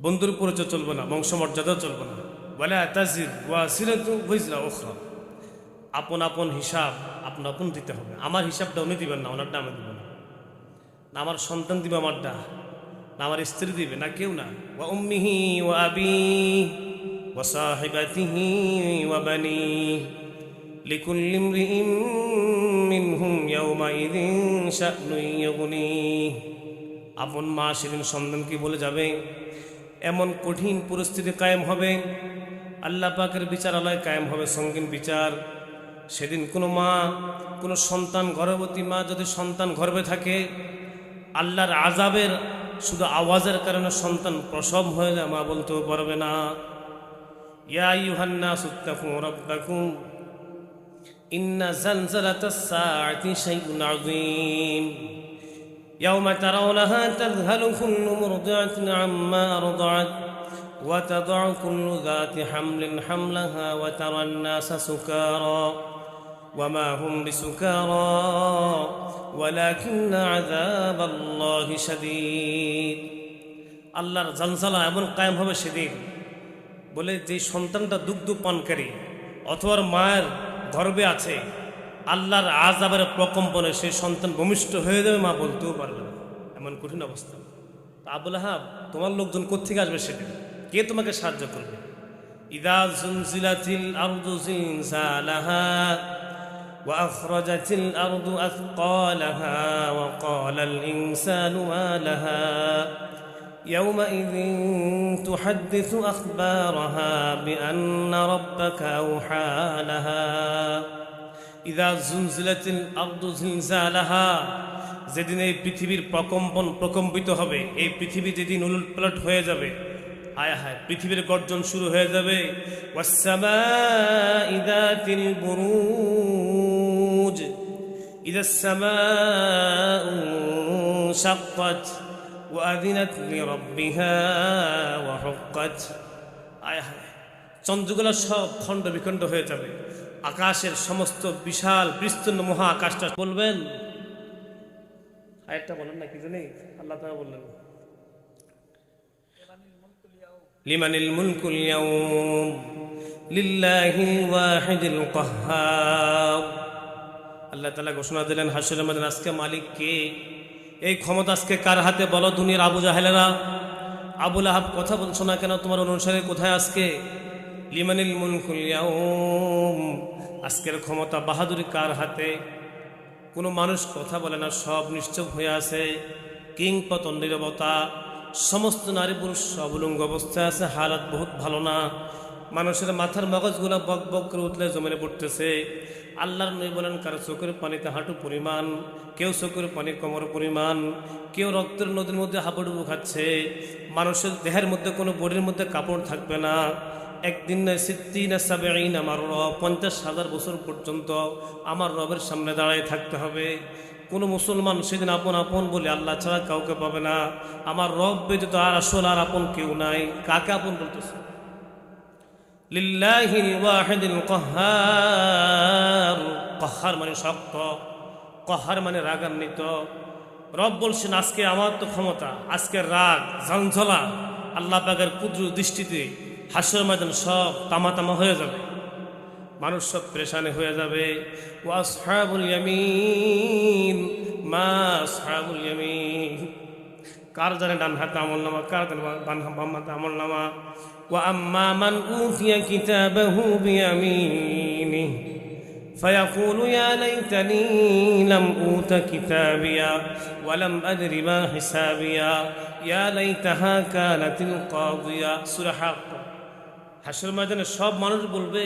বন্ধুর পরিচয় চলবে না, বংশমর্যাদাও চলবে না। ওয়ালা তাজির ওয়াজিরাতু ওয়িজরা উখরা, আপন আপন হিসাব আপন আপন দিতে হবে। আমার হিসাবটা উনি দিবেন না, ওনারটা আমি দিব না, না আমার সন্তান দিবে আমারটা, না আমার স্ত্রী দিবে, না কেউ না। ওয়া উম্মিহি ওয়া আবিহি ওয়া সাহিবাতিহি ওয়া বানিহি লিকুল্লি ইমরিইন মিনহুম ইয়াওমাইযিন শা'নুন ইউগনিহি, আপন মা সেদিন সন্তানকে বলে যাবে, এমন কঠিন পরিস্থিতি কায়েম হবে, আল্লাহ পাকের বিচারালয় কায়েম হবে, সঙ্গীন বিচার। সেদিন কোনো মা, কোনো সন্তান, গর্ভবতী মা যদি সন্তান গর্ভে থাকে, আল্লাহর আযাবের শুধু আওয়াজের কারণে সন্তান প্রসব হয়ে যায়, মা বলতেও পারবে না। ইয়া আইয়ুহান নাসু ইত্তাকু রাব্বাকুম ইন্না যালযালাতাস সাআতি শাইউন আযীম ইয়াওমা তারাউনাহা তাযহালু কুল্লু মুরদিআতিন আম্মা আরদাআত ওয়া তাদউ কুল্লু যাতি হামলিন হামলাহা ওয়া তারান নাসা সুকারা ওয়া মা হুম বিসুকারা ওয়ালাকিন্না আযাবাল্লাহি শাদীদ। আল্লাহর জালজালা এমন কায়েম হবে সেদিন, বলে যে সন্তানটা দুগ্ধ পানকারী অথবা মায়ের গর্ভে আছে, আল্লাহর আযাবের প্রকম্পনে সেই সন্তান ভূমিষ্ঠ হয়ে যাবে, মা বলতেও পারবে না, এমন কঠিন অবস্থা। আবু লাহাব, তোমার লোকজন কোত্থেকে আসবে সেদিন? কে তোমাকে সাহায্য করবে? ইদা জুলজিলাতিল আরদু জিলজালাহা ওয়া আখরাজাতিল আরদু আথকালাহা ওয়া ক্বালাল ইনসানু মা লাহা ইয়াওমাইযিন তুহাদ্দিসু আখবারাহা বিআন্না রাব্বাকা আওহা লাহা। ইদা জুলজিলাতিল আরদু জিলজালাহা, যেদিন এই পৃথিবীর প্রকম্পিত হবে, এই পৃথিবী যেদিন উলটপালট হয়ে যাবে, হায় হায় পৃথিবীর গর্জন শুরু হয়ে যাবে। ওয়াস-সামাই যাতিল বুরুজ ইদাস সামাউ শাক্কাত ওয়া আযিনাত লিরাব্বিহা ওয়া হুক্কাত। হায় হায় চন্দ্রগুলো সব খণ্ড বিখণ্ড হয়ে যাবে, আকাশের সমস্ত বিশাল বিস্তীর্ণ মহা আকাশটা বলবেন। আরেকটা বলেন না কি জানি, আল্লাহ তাআলা বললেন লিমানিল মুলকুল ইয়াউম লিল্লাহিল ওয়াহিদিল কাহ্হার। আল্লাহ তাআলা ঘোষণা দিলেন হাসরের ময়দানে আজকে মালিক কে, এই ক্ষমতা আজকে কার হাতে বলো? দুনিয়ার আবু জাহেলেরা, আবু লাহাব কথা বলছো না কেন? তোমার অনুসারী কোথায় আজকে? লিমানিল মুলকুল ইয়াউম, আজকের ক্ষমতা বাহাদুরি কার হাতে? কোনো মানুষ কথা বলে না, সব নিশ্চুপ হয়ে আছে, কিং পতন নীরবতা, সমস্ত নারী পুরুষ সব উলঙ্গ অবস্থায় আছে, হালাত বহুত ভালো না। মানুষের মাথার মগজগুলো বক বক করে উঠলে জমিনে পড়তেছে। আল্লাহর নবী বলেন কারো চোখের পানিতে হাঁটু পরিমাণ, কেউ চোখের পানি কোমর পরিমাণ, কেউ রক্তের নদীর মধ্যে হাবুডুবু খাচ্ছে। মানুষের দেহের মধ্যে কোনো বডির মধ্যে কাপড় থাকবে না। একদিন না 60 আমার রব 50,000 বছর পর্যন্ত আমার রবের সামনে দাঁড়ায় থাকতে হবে। কোনো মুসলমান সেদিন আপন আপন বলে আল্লাহ ছাড়া কাউকে পাবে না। আমার রব ব্যতীত আর আসল আর আপন কেউ নাই। কাকে আপন বলতেছে? লিল্লাহিল ওয়াহিদিল কাহ্হার। কাহ্হার মানে শক্ত, কাহ্হার মানে রাগান্বিত। রব বলছেন আজকে আমার তো ক্ষমতা, আজকের রাগ ঝঞ্ঝলা আল্লাহ পাকের কুদরত দৃষ্টিতে হাসরের ময়দান সব তামা তামা হয়ে যাবে, মানুষ সব পরেশানি হয়ে যাবে। ওয়া আসহাবুল ইয়ামিন মা আসহাবুল ইয়ামিন, কার জানে ডান হাতে আমলনামা, কার জানে বাম হাতে আমলনামা। ওয়া আম্মা মান উতিয়া কিতাবাহু বিয়ামিনিহি ফায়াকুলু ইয়া লাইতানি লাম উতা কিতাবিয়া ওয়া লাম আদরি মা হিসাবিয়া ইয়া লাইতাহা কানাতিল কাদিয়া। সূরা হাক্ক। হাসরের ময়দানে সব মানুষ বলবে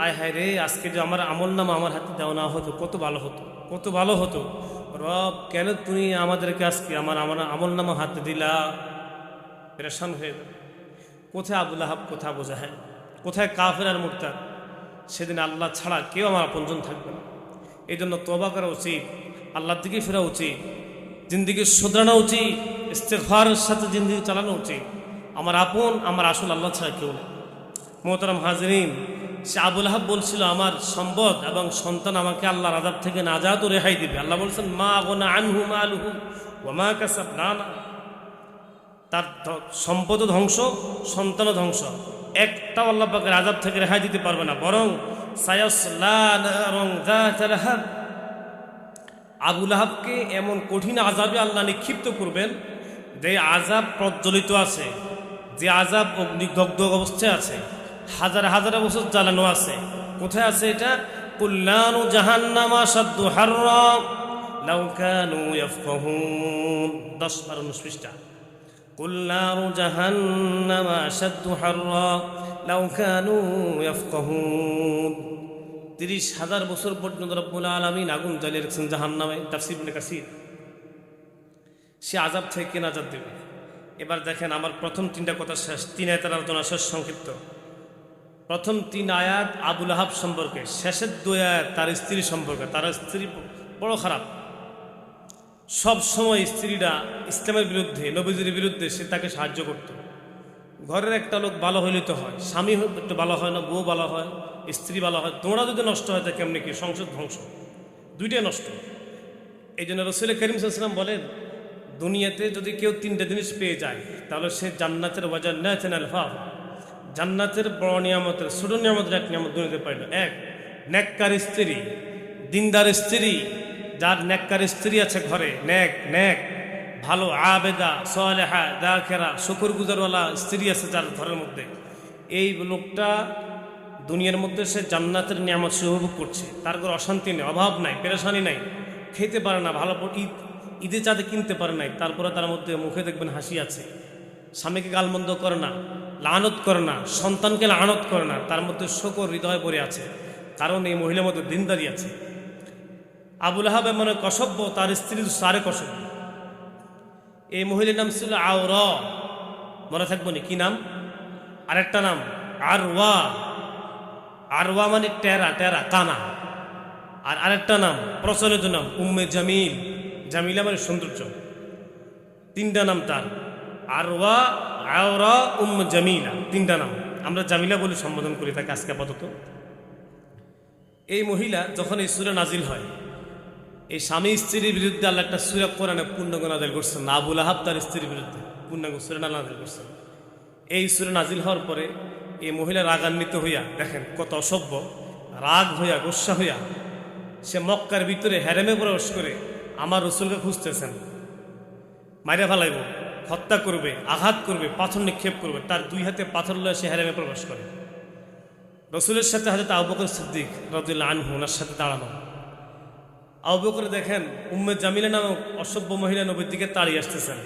আয় হায় রে, আজকে যে আমার আমলনামা আমার হাতে দেওয়া না হতো কত ভালো হতো, কত ভালো হতো। রব কেন তুমি আমাদেরকে আজকে আমার আমলনামা হাতে দিলা? পেরেশান হয়ে যাবে। কোথায় আবু লাহাব, কোথায় আবু জাহেল, কোথায় কাফের আর মুরতাদ? সেদিন আল্লাহ ছাড়া কেউ আমার আপনজন থাকবে না। এই জন্য তওবা করা উচিত, আল্লাহর দিকে ফেরা উচিত, জিন্দিগি শুধরানো উচিত, ইস্তেগফারের সাথে জিন্দিগি চালানো উচিত। আমার আপন আমার আসল আল্লাহ ছাড়া কেউ নেই। মোহতারাম হাজরিন, সে আবু লাহাব বলছিল আমার সম্পদ এবং সন্তান আমাকে আল্লাহর আযাব থেকে নাজাত ও রেহাই দিবে। আল্লাহ বলছেন মা আগনা আনহু মালুহু ওয়া মা কাসাব। না, তার সম্পদও ধ্বংস, সন্তানও ধ্বংস, একটাও আল্লাহ পাকের আযাব থেকে রেহাই দিতে পারবে না। বরং সায়াসলা নারন যাতা লাহাব, আবু লাহাবকে এমন কঠিন আযাবে আল্লাহ নিক্ষিপ্ত করবেন যে আযাব প্রজ্বলিত আছে, যে আযাব অগ্নিদগ্ধ অবস্থায় আছে, হাজার হাজার বছর জ্বালানো আছে। কোথায় আছে এটা? কুল্লানু জাহান্নামা আশাদ্দু হাররা লাউ কানু ইয়াফকাহুন। 10-19 পৃষ্ঠা। কুল্লানু জাহান্নামা আশাদ্দু হাররা লাউ কানু ইয়াফকাহুন। 30,000 বছর পর্যন্ত রব্বুল আলামিন আগুন জ্বালিয়ে রেখেছেন জাহান্নামে। তাফসীর ইবনে কাসীর। সে আযাব থেকে নাজাত দেবে। এবার দেখেন আমার প্রথম 3টা কথা শেষ, 3 আয়াতের আলোচনা শেষ, সংক্ষিপ্ত। প্রথম 3 আয়াত আবু লাহাব সম্পর্কে, শেষের 2 আয়াত তার স্ত্রী সম্পর্কে। তার স্ত্রী বড় খারাপ, সব সময় স্ত্রীরা ইসলামের বিরুদ্ধে, নবীজির বিরুদ্ধে সে তাকে সাহায্য করত। ঘরের একটা লোক ভালো হইলে তো হয়, স্বামী একটু ভালো হয় না, বউ ভালো হয়, স্ত্রী ভালো হয়। তোমরা যদি নষ্ট হয় তা কেমনি কি? সংসার ধ্বংস, দুইটাই নষ্ট। এই জন্য রাসূল কারীম সাল্লাল্লাহু আলাইহি ওয়াসাল্লাম বলেন দুনিয়াতে যদি কেউ 3টা জিনিস পেয়ে যায় তাহলে সে জান্নাতের ওয়াজান্নাতিন আলফা, জান্নাতের বড় নিয়ামতের ছোট নিয়ামতের এক নিয়ামত দুনিয়াতে পাইল। 1 নেককার স্ত্রী, দিনদার স্ত্রী। যার নেককার স্ত্রী আছে ঘরে, নেক ভালো আবেদা সালেহা দাখেরা শুকরগুজারওয়ালা স্ত্রী আছে যার ঘরের মধ্যে, এই লোকটা দুনিয়ার মধ্যে সে জান্নাতের নিয়ামত সে উপভোগ করছে, তার ঘরে অশান্তি নেই, অভাব নাই, পেরেশানি নাই, খেতে পারে না, ভালো ঈদে চাঁদে কিনতে পারে নাই, তারপরে তার মধ্যে মুখে দেখবেন হাসি আছে, স্বামীকে গালমন্দ করে না, লানত করে না, সন্তানকে লানত করে না, তার মধ্যে শকর হৃদয় ভরে আছে, কারণ এই মহিলার মধ্যে দিনদারি আছে। আবুল আহাব এমন এক অসভ্য, তার স্ত্রী আরেক অসভ্য। এই মহিলার নাম ছিল আওরা, মনে থাকবো নি কি নাম? আরেকটা নাম আরওয়া, আরওয়া মানে টেরা, টেরা কানা। আর আরেকটা নাম প্রচলিত নাম উম্মে জামিল, জামিলা মানে সৌন্দর্য। তিনটা নাম তার, আরওয়া, আওরা, উম্মে জামিলা, তিনটা নাম। আমরা জামিলা বলে সম্বোধন করি তাকে আজকে আপাতত। এই মহিলা যখন এই সূরা নাজিল হয়, এই স্বামী স্ত্রীর বিরুদ্ধে আল্লাহ একটা সূরা কোরআনে পূর্ণাঙ্গ নাজিল করছেন। আবুল আহাব তার স্ত্রীর বিরুদ্ধে পূর্ণাঙ্গ সূরা নাজিল করছেন। এই সূরা নাজিল হওয়ার পরে এই মহিলা রাগান্বিত হইয়া, দেখেন কত অসভ্য, রাগ হইয়া গোস্সা হইয়া সে মক্কার ভিতরে হেরেমে প্রবেশ করে আমার রসুলকে খুঁজতেছেন, মাইরা ফেলাইব, হত্যা করবে, আঘাত করবে, পাথর নিক্ষেপ করবে। তার দুই হাতে পাথর লয়ে সে হেরেমে প্রবেশ করে। রসুলের সাথে হযরত আবু বকর সিদ্দিক রাদিয়াল্লাহু আনহু ওনার সাথে দাঁড়ানো। আবু বকর দেখেন উম্মে জামিলা নামক অসভ্য মহিলা নবীর দিকে তাড়িয়ে আসতেছেন।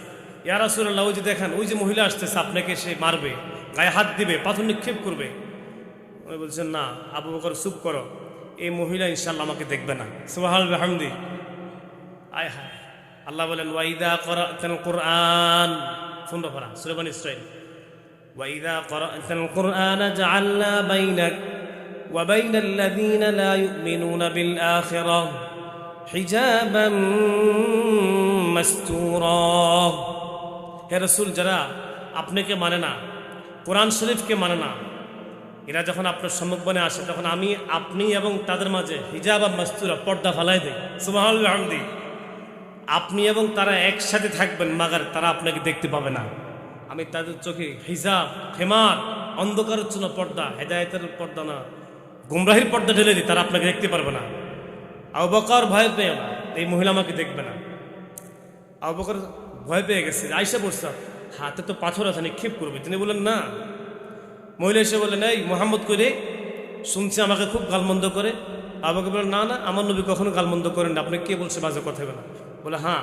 ইয়া রাসূলুল্লাহ, ওই যে দেখেন ওই যে মহিলা আসতেছে, আপনাকে সে মারবে, গায়ে হাত দিবে, পাথর নিক্ষেপ করবে। উনি বলছেন না আবু বকর চুপ করো, এই মহিলা ইনশাআল্লাহ আমাকে দেখবে না। সুবহানাল্লাহ বিহামদি। আয় হায়, আল্লাহ বলেন ওয়াইদা ক্বরাতাল কুরআন, শুনতে পারা সূরা বনী ইসরাঈল, ওয়াইদা ক্বরাতাল কুরআন জাআলনা বাইনাক ওয়া বাইনাল্লাযীনা লা ইউমিনুনা বিল আখিরাহ হিজাবাম মাসতুরা। হে রাসূল, যারা আপনাকে মানে না, কোরআন শরীফকে মানে না, এরা যখন আপনার সম্মুখে আসে তখন আমি আপনি এবং তাদের মাঝে হিজাব আর মাস্তুরা, পর্দা ফালাই দেয়। সুবহানাল্লাহ হামদি। আপনি এবং তারা একসাথে থাকবেন, মাগার তারা আপনাকে দেখতে পাবে না। আমি তাদের চোখে হিজাব, খেমার, অন্ধকারের জন্য পর্দা, হেদায়েতের পর্দা না, গুমরাহির পর্দা ঢেলে দিই, তারা আপনাকে দেখতে পারবে না। আবু বকর ভয় পেয়ে না, এই মহিলা আমাকে দেখবে না। আবু বকর ভয় পেয়ে গেছে, আয়েশা বলছে হাতে তো পাথর আছে, নিক্ষেপ করবে। তিনি বললেন না। মহিলা এসে বললেন এই মুহাম্মদ কইরে শুনছি আমাকে খুব গালমন্দ করে। আবু বকর বললেন না না, আমার নবী কখনো গালমন্দ করেন না, আপনি কে বলছে বাজে কথা বলে? বলে হ্যাঁ,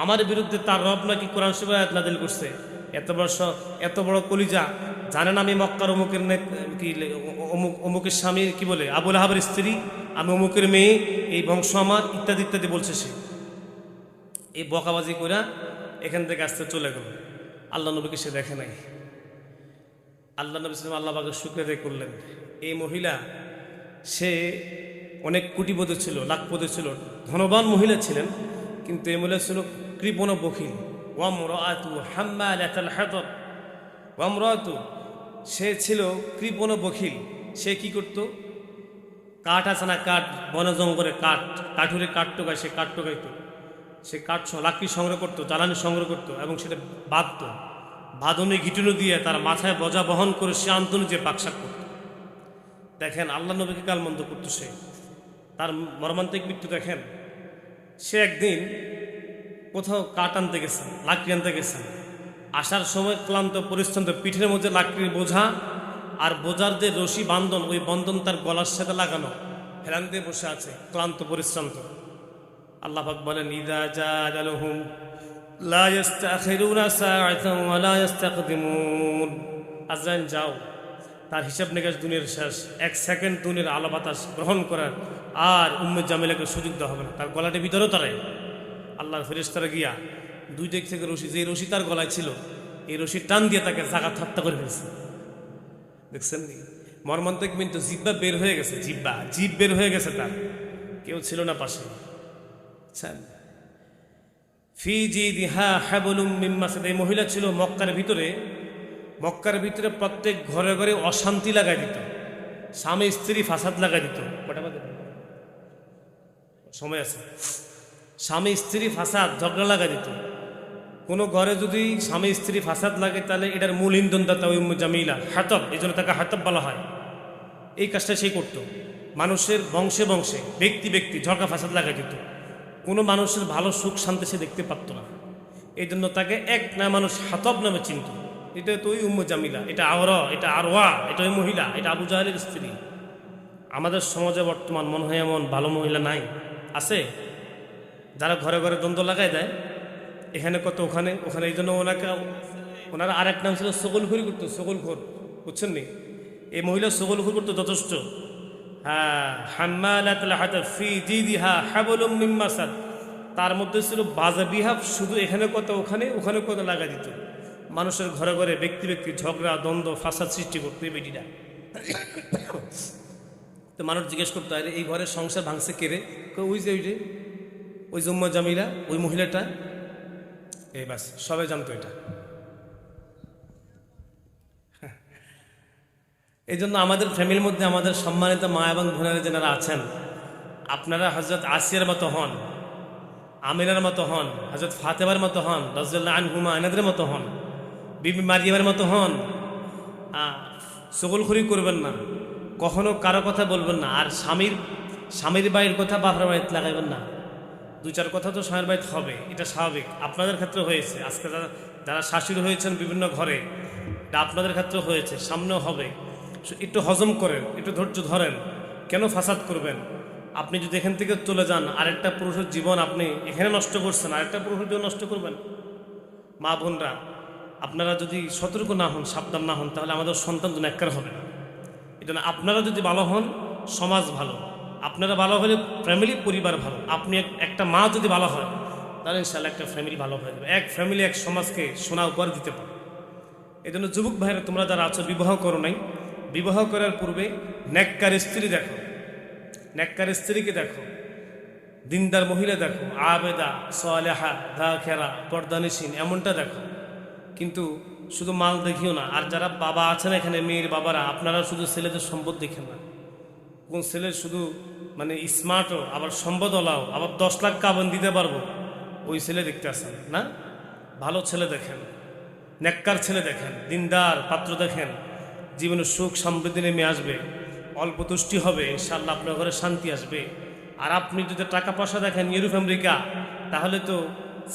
আমার বিরুদ্ধে তার রব নাকি কোরআন শরীফে আয়াত নাযিল করছে। এত বড় কলিজা, জানেন আমি মক্কার অমুকের কি অমুকের স্বামী কি বলে আবুল আহাবের স্ত্রী, আমি অমুকের মেয়ে, এই বংশ আমার, ইত্যাদি ইত্যাদি বলছে সে। এই বকাবাজি করে এখান থেকে আসতে চলে গেল। আল্লাহ নবীকে সে দেখে নাই। আল্লাহ নবী সাল্লাল্লাহু আল্লাহ পাকের শুকরিয়া আদায় করলেন। এই মহিলা সে অনেক কোটিপতি ছিল, লাখপতি ছিল, ধনবান মহিলা ছিলেন, কিন্তু এই মহিলা ছিল কৃপণ বখিল। ওয়ামরাতু হাম্মালাতাল হাতাব, ওয়ামরাতু, সে ছিল কৃপণ বখিল। সে কি করত? কাঠ আছে না, কাঠ, বন জঙ্গলে কাঠ, কাঠুরে কাঠ টোকায়, সে কাঠ টোকাইতো। সে কাঠ লাকড়ি সংগ্রহ করতো, জ্বালানি সংগ্রহ করতো এবং সেটা বাঁধত। বাঁধনে গিটুনো দিয়ে তার মাথায় বোঝা বহন করে সে আন্তনু যে পাকশাক করত। দেখেন আল্লাহ নবীকে গালমন্দ করতো সে, তার মর্মান্তিক মৃত্যু দেখেন। সে একদিন কোথাও কাঠ আনতে গেছেন, লাকড়ি আনতে গেছেন, আসার সময় ক্লান্ত পরিশ্রান্ত, পিঠের মধ্যে লাকড়ির বোঝা আর বোঝার যে রশি বান্ধন, ওই বন্ধন তার গলার সাথে লাগানো, হেলান দিয়ে বসে আছে ক্লান্ত পরিশ্রান্ত। আল্লাহ পাক বলেন ইযা জা আজালুহুম লা ইস্তাখিরুনা সাআতান ওয়া লা ইস্তাকদিমুন। আজরাইল যাও, তার হিসাব নিকাশ দুনিয়ার শেষ, 1 সেকেন্ড দুনিয়ার আলো বাতাস গ্রহণ করার আর উম্মে জামিলাকে সুযোগ দেওয়া হবে না। তার গলাটির ভিতরেও তারাই আল্লাহর ফেরেশতারা গিয়া দুই দিক থেকে রশি, যে রশি তার গলায় ছিল, এই রশি টান দিয়ে তাকে জাগাত হত্যা করে ফেলছে। দেখছেন নি মর্মান্তিক মৃত্যু। জিব্বা বের হয়ে গেছে, জিভ বের হয়ে গেছে তার, কেউ ছিল না পাশে। ফি জিদিহা হাবলুম মিন মাসাদ। এই মহিলা ছিল মক্কার ভিতরে প্রত্যেক ঘরে ঘরে অশান্তি লাগাই দিত, স্বামী স্ত্রী ফাসাদ লাগাই দিত। সময় আছে, স্বামী স্ত্রী ফাসাদ ঝগড়া লাগাই দিত। কোনো ঘরে যদি স্বামী স্ত্রী ফাসাদ লাগে তাহলে এটার মূল ইন্ধনদাতা ওই উম্মে জামিলা, হাতব, এই জন্য তাকে হাতব বলা হয়। এই কাজটা সেই করতো। মানুষের বংশে বংশে, ব্যক্তি ঝগড়া ফাসাদ লাগাই দিত। কোনো মানুষের ভালো সুখ শান্তি সে দেখতে পারত না। এই জন্য তাকে এক না মানুষ হাতব নামে চিনত। এটা তো ওই উম্মে জামিলা, এটা আওরা, এটা আরওয়া, এটা ওই মহিলা, এটা আবু জাহেলের স্ত্রী। আমাদের সমাজে বর্তমান মনে হয় এমন ভালো মহিলা নাই, আছে যারা ঘরে ঘরে দ্বন্দ্ব লাগাই দেয়, এখানে কত ওখানে ওখানে। এই জন্য ওনারা আর এক নাম ছিল সকলখুরি করতো, সকলখোর, বুঝছেন নি? এই মহিলা সকলখুর করতো যথেষ্ট। হ্যাঁ, হাম্মালাতুল হাতাব ফি জিদিহা হাবলুম মিন মাসাদ, তার মধ্যে ছিল বাজে বিহাব, শুধু এখানে কত ওখানে ওখানে কত লাগা দিত। মানুষের ঘরে ঘরে ব্যক্তি ব্যক্তি ঝগড়া দ্বন্দ্ব ফাসাদ সৃষ্টি করতো এই বেটিটা। তো মানুষ জিজ্ঞেস করতো, আরে এই ঘরের সংসার ভাঙছে কেড়ে? ওই যে ওই উম্মে জামিলা, ওই মহিলাটা। এই বাস সবাই জানতো এটা। এই জন্য আমাদের ফ্যামিলির মধ্যে আমাদের সম্মানিত মা এবং বোনেরা যারা আছেন, আপনারা হযরত আসিয়ার মতো হন, আমিনার মতো হন, হযরত ফাতেমার মতো হন, রাদিয়াল্লাহু আনহুমা এনাদের মতো হন, বিবি মারিয়ামের মতো হন। সকলখুরি করবেন না, কখনো কারো কথা বলবেন না। আর স্বামীর বাড়ির কথা বাপের বাড়িতে লাগাইবেন না। দুই চার কথা তো স্বামীর বাড়িতে হবে, এটা স্বাভাবিক। আপনাদের ক্ষেত্রে হয়েছে, আজকে যারা শাশুড়ি হয়েছেন বিভিন্ন ঘরে, এটা আপনাদের ক্ষেত্রে হয়েছে, সামনেও হবে। একটু হজম করেন, একটু ধৈর্য ধরেন। কেন ফাসাদ করবেন? আপনি যদি এখান থেকে চলে যান, আরেকটা পুরুষের জীবন আপনি এখানে নষ্ট করছেন, আরেকটা পুরুষের জীবন নষ্ট করবেন। মা বোনরা, আপনারা যদি সতর্ক না হন, সাবধান না হন, তাহলে আমাদের সন্তান তো নেককার হবে না। এটা না, আপনারা যদি ভালো হন, সমাজ ভালো। আপনারা ভালো হলে ফ্যামিলি, পরিবার ভালো। আপনি একটা মা যদি ভালো হয়, তাহলে ইনশাআল্লাহ একটা ফ্যামিলি ভালো হয়ে যাবে। এক ফ্যামিলি এক সমাজকে সোনা উপহার দিতে পারে। এই জন্য যুবক ভাইরা, তোমরা যারা আছো বিবাহ করো নাই, বিবাহ করার পূর্বে নেককার স্ত্রী দেখো, নেককার স্ত্রীকে দেখো, দিনদার মহিলা দেখো, আবেদা সালেহা যাকিরা পর্দানিসীন, এমনটা দেখো। কিন্তু শুধু মাল দেখিও না। আর যারা বাবা আছেন এখানে, মেয়ের বাবারা, আপনারা শুধু ছেলেদের সম্পদ দেখেন না। কোন ছেলে শুধু মানে স্মার্টও, আবার সম্পদওয়ালাও, আবার 10 লাখ কাবন দিতে পারবো, ওই ছেলে দেখতে আসেন না। ভালো ছেলে দেখেন, নেককার ছেলে দেখেন, দিনদার পাত্র দেখেন। জীবনে সুখ সমৃদ্ধি নেমে আসবে, অল্প তুষ্টি হবে, ইনশাআল্লাহ আপনার ঘরে শান্তি আসবে। আর আপনি যদি টাকা পয়সা দেখেন ইউরোপ আমেরিকা, তাহলে তো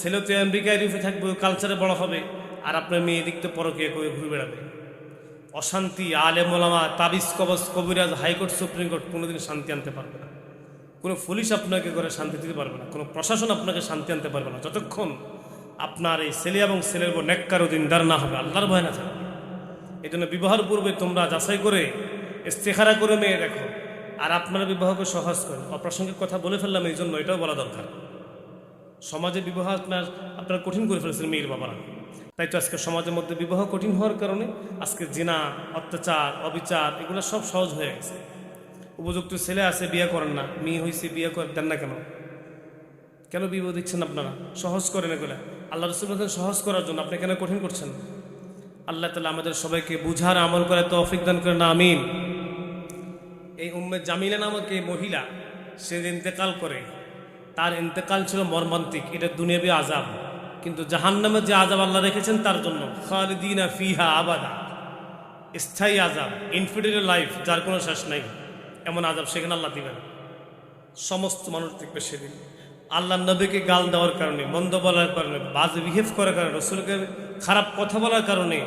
ছেলে তো আমেরিকা ইউরোপে থাকবে, কালচারে বড় হবে, আর আপনার মেয়ে দিক তো পরকীয়া করে ঘুরে বেড়াবে। অশান্তি, আলেম ওলামা, তাবিজ কবজ, কবিরাজ, হাইকোর্ট, সুপ্রিম কোর্ট কোনোদিন শান্তি আনতে পারবে না। কোনো পুলিশ আপনাকে করে শান্তি দিতে পারবে না, কোনো প্রশাসন আপনাকে শান্তি আনতে পারবে না, যতক্ষণ আপনার এই ছেলে এবং ছেলের উপর নেককার ও দিনদার না হবে, আল্লাহর ভয় না থাকবে। এই জন্য বিবাহের পূর্বে তোমরা যাচাই করে ইস্তেখারা করে মেয়ে দেখো, আর আপনার বিবাহকে সহজ করেন। অপ্রাসঙ্গিক কথা বলে ফেললাম, এই জন্য এটাও বলা দরকার। সমাজে বিবাহ আপনার কঠিন করে ফেলেছেন মেয়ের বাবারা। তাই তো আজকে সমাজের মধ্যে বিবাহ কঠিন হওয়ার কারণে আজকে জিনা, অত্যাচার, অবিচার, এগুলো সব সহজ হয়ে গেছে। উপযুক্ত ছেলে আছে, বিয়ে করেন না, মেয়ে হয়েছে বিয়ে করে দেন না কেন? কেন বিবাহ দিচ্ছেন আপনারা? সহজ করেন এগুলো। আল্লাহ রাসূল বলেছেন সহজ করার জন্য, আপনি কেন কঠিন করছেন? আল্লাহ তাআলা আমাদের সবাইকে বুঝার আমল করে তৌফিক দান করেন, আমিন। এই উম্মে জামিলা নামক এই মহিলা, সে ইন্তেকাল করে, তার ইন্তেকাল ছিল মর্মান্তিক, এটা দুনিয়াবি আযাব। কিন্তু জাহান্নামে যে আযাব আল্লাহ রেখেছেন তার জন্য, খালিদিনা ফিহা আবাদা, স্থায়ী আযাব, ইনফিনিটি লাইফ, যার কোনো শেষ নাই, এমন আযাব সেখানে আল্লাহ দিবেন। সমস্ত মানুষ দেখবে সেদিন আল্লাহ নবীকে গাল দেওয়ার কারণে, মন্দ বলার কারণে, বাজে বিহেভ করার কারণে, রাসূলকে খারাপ কথা বলার কারণে,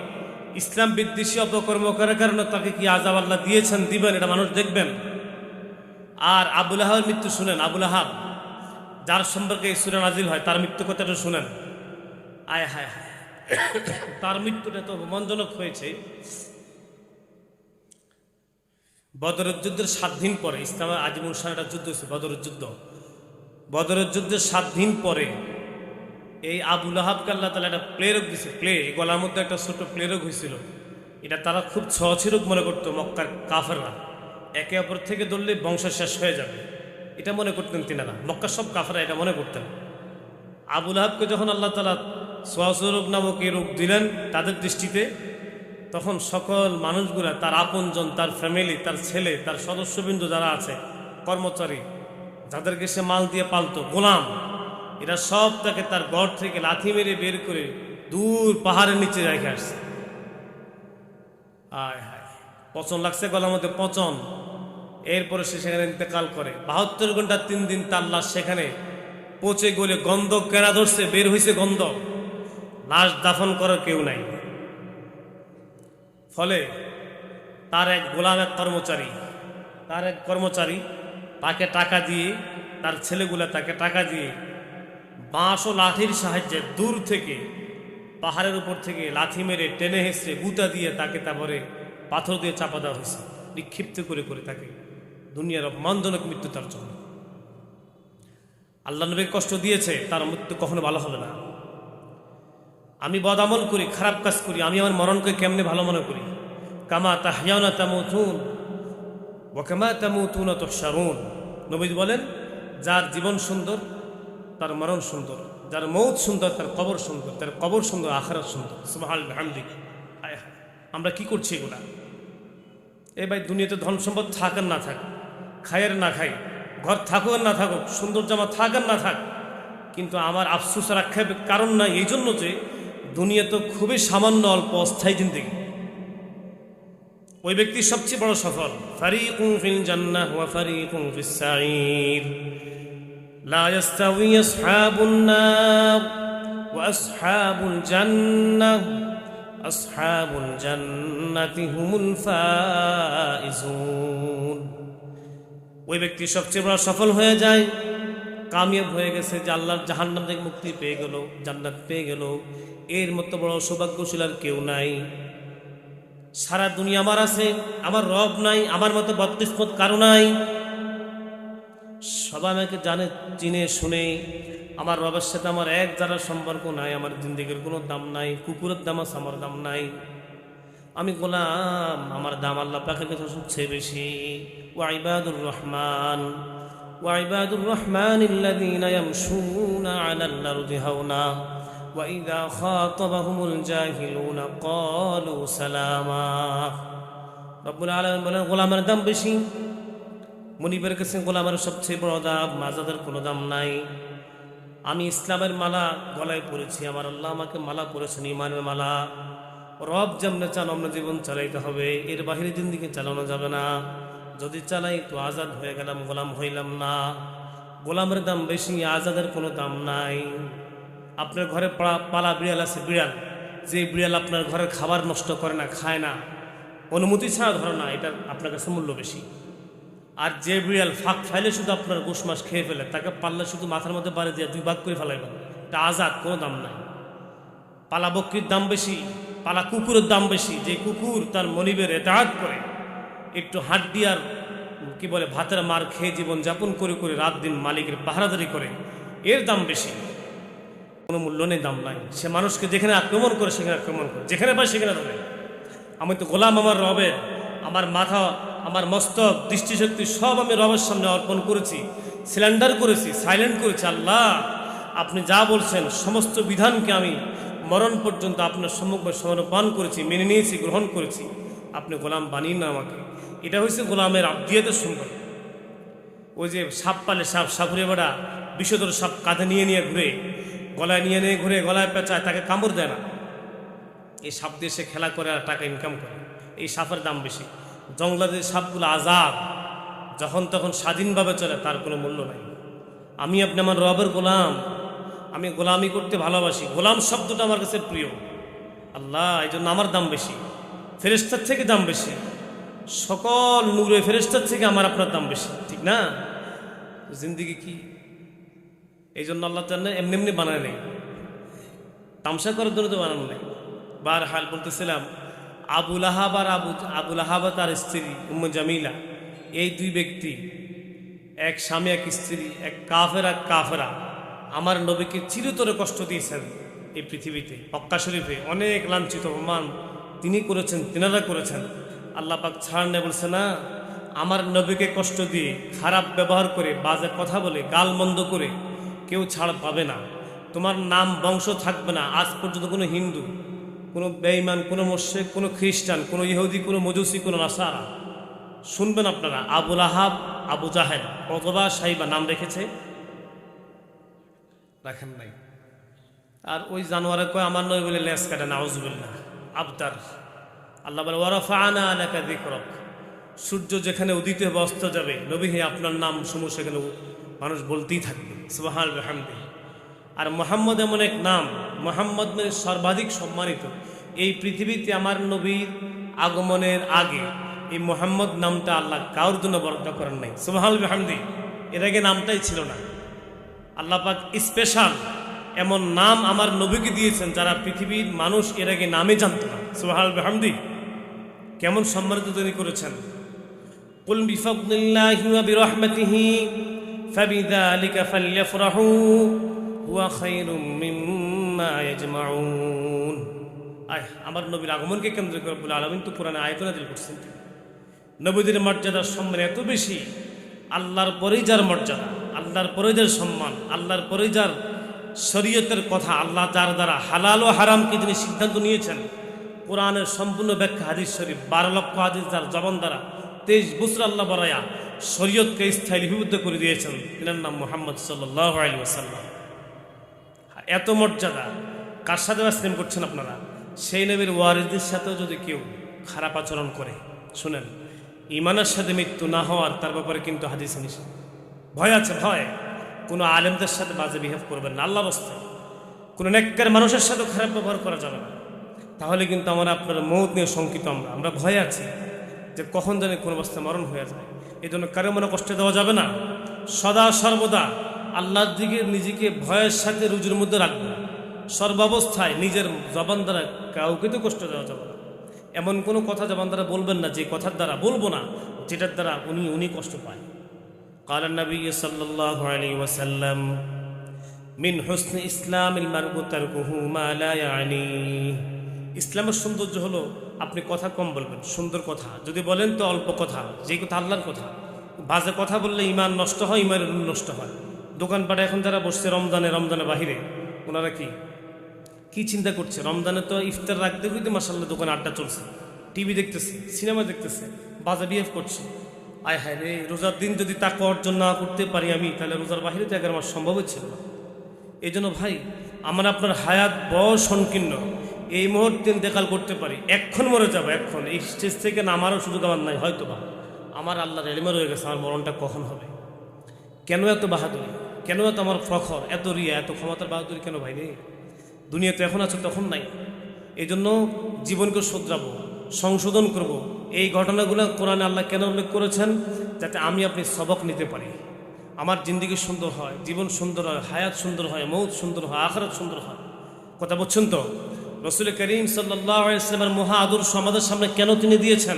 ইসলাম বিদ্বেষী অপকর্ম করার কারণে তাকে কি আযাব আল্লাহ দিয়েছেন, দিবেন, এটা মানুষ দেখবেন। আর আবু লাহাবের মৃত্যু শুনেন, আবু লাহাব যার সম্পর্কে এই সূরা নাজিল হয়, তার মৃত্যু কথাটা শুনেন। আয় হায় হায়, তার মৃত্যুটা তো মনজনক হয়েছে। বদরের যুদ্ধের 7 দিন পরে, ইসলামের আজীবন একটা যুদ্ধ হয়েছে, বদরের যুদ্ধ। বদরের যুদ্ধের 7 দিন পরে এই আবু লাহাবকে আল্লাহ তাআলা একটা প্লে রোগ দিয়েছে। প্লে, গলার মধ্যে একটা ছোট প্লে রোগ হয়েছিল। এটা তারা খুব সহজ রোগ মনে করতো মক্কার কাফেররা, একে অপর থেকে ধরলে বংশ শেষ হয়ে যাবে, এটা মনে করতেন তিনারা। মক্কার সব কাফেররা এটা মনে করতেন। আবু লাহাবকে যখন আল্লাহ তাআলা সোয়াসু রোগ নামক এই রোগ দিলেন তাদের দৃষ্টিতে, তখন সকল মানুষগুলা, তার আপনজন, তার ফ্যামিলি, তার ছেলে, তার সদস্যবৃন্দ যারা আছে, কর্মচারী, যাদেরকে সে মাল দিয়ে পালতো, গোলাম, এরা সব তাকে তার ঘর থেকে লাথি মেরে বের করে দূর পাহাড়ের নিচে রেখে আসছে। আয় হায়, পচন লাগছে গলার মধ্যে, পচন। এরপরে সে সেখানে ইন্তেকাল করে। 72 ঘন্টা 3 দিন তার লাশ সেখানে পচে গলে গন্ধ কেনা ধরছে, বের হয়েছে গন্ধ। লাশ দাফন করার কেউ নাই। ফলে তার এক গোলাম, এক কর্মচারী তাকে টাকা দিয়ে, তার ছেলেগুলা তাকে টাকা দিয়ে বাঁশ ও লাঠির সাহায্যে দূর থেকে পাহাড়ের উপর থেকে লাথি মেরে টেনে হেসড়ে গুতা দিয়ে তাকে তারপরে পাথর দিয়ে চাপা দেওয়া হয়েছে, নিক্ষিপ্ত করে করে তাকে দুনিয়ার অপমানজনক মৃত্যু তার জন্য। আল্লাহ নবীকে কষ্ট দিয়েছে, তার মৃত্যু কখনো ভালো হবে না। আমি বদামল করি, খারাপ কাজ করি, আমি আমার মরণকে কেমনে ভালো মনে করি। কামা তাহইয়াউনা তামুতুন ওয়া কামা তামুতুনা তুহশারুন। নবী বলেন, যার জীবন সুন্দর তার মরণ সুন্দর, যার মৌত সুন্দর তার কবর সুন্দর, তার কবর সুন্দর আখিরাত সুন্দর। সুবহানাল্লাহ বিহামদিহি। আমরা কি করছি এগুলা? এই ভাই, দুনিয়াতে ধন সম্পদ থাক আর না থাক, খাই আর না খাই, ঘর থাকুক আর না থাকুক, সুন্দর জামা থাক আর না থাক, কিন্তু আমার আফসোস আর আক্ষেপের কারণ নাই। এই জন্য যে দুনিয়া তো খুবই সামান্য অল্প অস্থায়ী জিন্দেগি। ওই ব্যক্তি সবচেয়ে বড় সফল। ফারিকুন ফিল জান্নাহ ওয়া ফারিকুন ফিস সাঈর লা ইস্তাউই আসহাবুন নার ওয়া আসহাবুল জান্নাহ আসহাবুল জান্নাতি হুমুল ফাইজুন। ওই ব্যক্তি সবচেয়ে বড় সফল হয়ে যায়, কামিয়াব হয়ে গেছে, যে আল্লাহর জাহান্নাম থেকে মুক্তি পেয়ে গেল, জান্নাত পেয়ে গেল। এর মতো বড় সৌভাগ্যশীল আর কেউ নাই। সারা দুনিয়া আমার আছে, আমার রব নাই, আমার মতো বদকিসমত কারো নাই। সবাই আমাকে জানে, চিনে শুনে। আমার রবের সাথে আমার এক যারা সম্পর্ক নাই, আমার জিন্দেগির কোনো দাম নাই। কুকুরের দাম আছে, আমার দাম নাই। আমি গোলাম, আমার দাম আল্লাহ পাকের কাছে সবচেয়ে বেশি। ওয়া ইবাদুর রহমান وعباد الرحمن الذين يمشون على الأرض هونا وإذا خاطبهم الجاهلون قالوا سلاما। রব্বুল আলামিন বলেন, গোলামের দাম বেশি। মনিবের কাছে গোলামের সবচেয়ে বড় দাম, আজাদের কোনো দাম নাই। আমি ইসলামের মালা গলায় পরেছি, আমার আল্লাহ আমাকে মালা পরেছেন, ইমানের মালা। রব যেমনে চান অন্য জীবন চালাইতে হবে, এর বাহিরে জিন্দেগি চালানো যাবে না। যদি চালাই তো আজাদ হয়ে গেলাম, গোলাম হইলাম না। গোলামের দাম বেশি, আজাদের কোনো দাম নাই। আপনার ঘরে পালা বিড়াল আছে, বিড়াল, যে বিড়াল আপনার ঘরের খাবার নষ্ট করে না, খায় না, অনুমতি ছাড়া ধরে না, এটা আপনার কাছে মূল্য বেশি। আর যে বিড়াল ফাঁক ফাইলে শুধু আপনার গোশ মাস খেয়ে ফেলে, তাকে পাল্লা শুধু মাথার মধ্যে বাড়ি দিয়ে 2 ভাগ করে ফেলাইবেন, এটা আজাদ, কোনো দাম নাই। পালা বকরির দাম বেশি, পালা কুকুরের দাম বেশি। যে কুকুর তার মনিবের এতাআত করে, একটু হাড্ডি আর কি বলে ভাতের মার খেয়ে জীবন যাপন করে করে রাত দিন মালিকের পাহারাদারি করে, এর দাম বেশি। কোনো মূল্য নেই, দাম নাই। সে মানুষকে যেখানে আক্রমণ করে সেখানে আক্রমণ করে, যেখানে পায় সেখানে ধরে। আমি তো গোলাম আমার রবের, আমার মাথা, আমার মস্তক, দৃষ্টিশক্তি সব আমি রবের সামনে অর্পণ করেছি, সিলিন্ডার করেছি, সাইলেন্ট করেছি। আল্লাহ, আপনি যা বলছেন সমস্ত বিধানকে আমি মরণ পর্যন্ত আপনার সম্মুখে সমর্পণ করেছি, মেনে নিয়েছি, গ্রহণ করেছি। আপনি গোলাম বানিয়ে না আমাকে। এটা হচ্ছে গোলামের আব্দিয়াতের সম্পর্ক। ওই যে সাপ পালে, সাপুরে বেড়া বিষধর সাপ কাঁধে নিয়ে নিয়ে ঘুরে, গলায় নিয়ে নিয়ে ঘুরে, গলায় পেঁচায়, তাকে কামড় দেয় না। এই সাপ দিয়ে সে খেলা করে আর টাকা ইনকাম করে, এই সাপের দাম বেশি। জঙ্গলাদের সাপগুলো আজাদ, যখন তখন স্বাধীনভাবে চলে, তার কোনো মূল্য নাই। আমি আপনি আমার রবের গোলাম, আমি গোলামি করতে ভালোবাসি। গোলাম শব্দটা আমার কাছে প্রিয়। আল্লাহ, এই জন্য আমার দাম বেশি, ফেরেশতার থেকে দাম বেশি, সকল নূরে ফেরেশতার থেকে আমার আপনার দাম বেশি, ঠিক না? জিন্দিগি কি এই জন্য আল্লাহ তাআলা এমনি এমনি বানায় নেই, তামসা করার জন্য তো বানানো নেই। বারহাল বলতেছিলাম, আবুল আহাব আর তার স্ত্রী উম্মে জামিলা, এই 2 ব্যক্তি, এক স্বামী এক স্ত্রী, এক কাফের এক কাফেরা, আমার নবীকে চিরতরে কষ্ট দিয়েছেন। এই পৃথিবীতে মক্কা শরীফে অনেক লাঞ্ছিত অপমান তিনি করেছেন, তিনারা করেছেন। আল্লাহ পাক ছাড় নেই, বলছে না, আমার নবীকে কষ্ট দিয়ে, খারাপ ব্যবহার করে, বাজে কথা বলে, গাল মন্দ করে কেউ ছাড় পাবে না। তোমার নাম বংশ থাকবে না। আজ পর্যন্ত কোনো হিন্দু, কোনো বেঈমান, কোনো মুশরিক, কোনো খ্রিস্টান, কোনো ইহুদি, কোনো মজুসি, কোনো নাসারা, শুনবেন আপনারা, আবুল আহাব, আবু জাহেল অথবা সাইবা নাম রেখেছে? রাখেন নাই। আর ওই জানোয়ারে কয় আমার নয় বলে লেস কাটে, নাউজুবিল্লাহ, আবতার। আল্লাহ বলে, ওয়ারাফা'না লাকা যিকরাক। সূর্য যেখানে উদিত হবে, অস্ত যাবে, নবী হে আপনার নাম সমূহ সেখানে মানুষ বলতেই থাকবে, সুবহানাল্লাহি ওয়া বিহামদিহি। আর মোহাম্মদ এমন এক নাম, মোহাম্মদ মানে সর্বাধিক সম্মানিত। এই পৃথিবীতে আমার নবীর আগমনের আগে এই মোহাম্মদ নামটা আল্লাহ কারোর জন্য বরাদ্দ করেন নাই। সুবহানাল্লাহ বিহামদি। এর আগে নামটাই ছিল না। আল্লাহ পাক স্পেশাল এমন নাম আমার নবীকে দিয়েছেন যারা পৃথিবীর মানুষ এর আগে নামে জানত না। সুবহানাল্লাহ বিহামদি। কেমন সম্মানিত তিনি করেছেন। কুল বিফাদলিল্লাহি ওয়া বিরহমাতিহি ফাবিযালিকা ফালইফরাহু হুয়া খায়রুম মিম্মা ইয়াজমাউন। আমার নবীর আগমনকে কেন্দ্র করে রব্বুল আলামিন তো কোরআনে আয়াত নাযিল করছেন। নবীদের মর্যাদার সম্মান এত বেশি, আল্লাহর পরেই যার মর্যাদা, আল্লাহর পরেই যার সম্মান, আল্লাহর পরেই যার শরীয়তের কথা, আল্লাহ যার দ্বারা হালাল ও হারামকে তিনি সিদ্ধান্ত নিয়েছেন। কোরআনের সম্পূর্ণ ব্যাখ্যা হাদিস শরীফ, 12 লক্ষ হাদিস যার জবান দ্বারা 23 বছর আল্লাহ বরায়া শরীয়তকে স্থায়ী লিপিবদ্ধ করে দিয়েছেন, তিনার নাম মুহাম্মদ সাল্লাল্লাহু আলাইহি ওয়াসাল্লাম। এত মর্যাদা কার সাথে স্নেহ করছেন আপনারা? সেই নবীর ওয়ারিসদের সাথেও যদি কেউ খারাপ আচরণ করে, শুনেন, ইমানের সাথে মৃত্যু না হওয়ার তার ব্যাপারে কিন্তু হাদিসে নিষেধ। ভয় আছে, ভয়। কোনো আলেমদের সাথে বাজে বিহেভ করবেন না, আল্লাহর রাস্তায়। কোনো নেককার মানুষের সাথে খারাপ ব্যবহার করা যাবে না। তাহলে কিন্তু আমরা আপনার মৌত নিয়ে শঙ্কিত, আমরা ভয়ে আছি যে কখন জানি কোনো অবস্থায় মরণ হয়ে যায়। এই জন্য কারো মনে কষ্ট দেওয়া যাবে না। সদা সর্বদা আল্লাহর দিকে নিজেকে ভয়ের সাথে রুজুর মধ্যে রাখবো। সর্বাবস্থায় নিজের জবান দ্বারা কাউকে তো কষ্ট দেওয়া যাবে না। এমন কোনো কথা জবান দ্বারা বলবেন না, যে কথার দ্বারা বলবো না, যেটার দ্বারা উনি কষ্ট পায়। قال النبي صلى الله عليه وسلم من حسن إسلام المرء تركه ما لا يعنيه। ইসলামের সৌন্দর্য হলো আপনি কথা কম বলবেন, সুন্দর কথা যদি বলেন তো অল্প কথা, যে কথা আল্লাহর কথা। বাজে কথা বললে ইমান নষ্ট হয়, ইমান নষ্ট হয়। দোকানপাটে এখন যারা বসছে রমজানের বাহিরে, ওনারা কি চিন্তা করছে? রমজানে তো ইফতার রাখতে হইতে মাসাল্লাহ দোকানে আড্ডা চলছে, টিভি দেখতেছে, সিনেমা দেখতেছে, বাজে বিহেভ করছে। আয় হায় রে, রোজার দিন যদি তাকওয়া অর্জন না করতে পারি আমি, তাহলে রোজার বাহিরে তো 11 মাস সম্ভবই ছিল না। এই জন্য ভাই, আমার আপনার হায়াত বড় সংকীর্ণ। এই মুহূর্তে ইন্তেকাল করতে পারি, এক্ষণ মরে যাবো, এক্ষণ এই স্টেজ থেকে নামারও সুযোগ আমার নাই। হয়তো বা আমার আল্লাহর এলিমে রয়ে গেছে, আমার মরণটা কখন হবে। কেন এত বাহাদুরি, কেন এত আমার ফখর, এত রিয়া, এত ক্ষমতার বাহাদুরি কেন ভাই রে? দুনিয়াতে এখন আছে, তখন নাই। এই জন্য জীবনকে শোধরাবো, সংশোধন করব। এই ঘটনাগুলো কোরআনে আল্লাহ কেন উল্লেখ করেছেন? যাতে আমি আপনি সবক নিতে পারি, আমার জিন্দিগি সুন্দর হয়, জীবন সুন্দর হয়, হায়াত সুন্দর হয়, মৌত সুন্দর হয়, আখিরাত সুন্দর হয়। কথা বলছেন তো? রাসূল করিম সাল্লাল্লাহু আলাইহি ওয়াসাল্লামের মহা আদর্শ আমাদের সামনে কেন তিনি দিয়েছেন?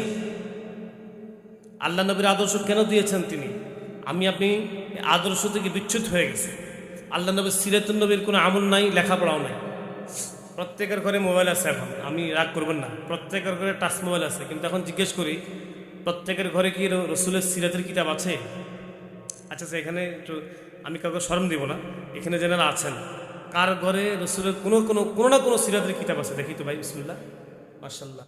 আল্লাহ নবীর আদর্শ কেন দিয়েছেন তিনি? আমি আপনি আদর্শ থেকে বিচ্যুত হয়ে গেছে। আল্লাহ নবীর সিরাতুন নবীর কোনো আমল নাই, লেখাপড়াও নাই। প্রত্যেকের ঘরে মোবাইল আছে এখন, আমি রাগ করবেন না, প্রত্যেকের ঘরে টাচ মোবাইল আছে। কিন্তু এখন জিজ্ঞেস করি, প্রত্যেকের ঘরে কি রসুলের সিরাতের কিতাব আছে? আচ্ছা, এখানে একটু আমি কাউকে শরম দিব না, এখানে যেনারা আছেন, কার ঘরে রসুলের কোনো না কোনো সিরাতের কিতাব আছে? দেখি তো ভাই, বিসমিল্লাহ, মাশাআল্লাহ।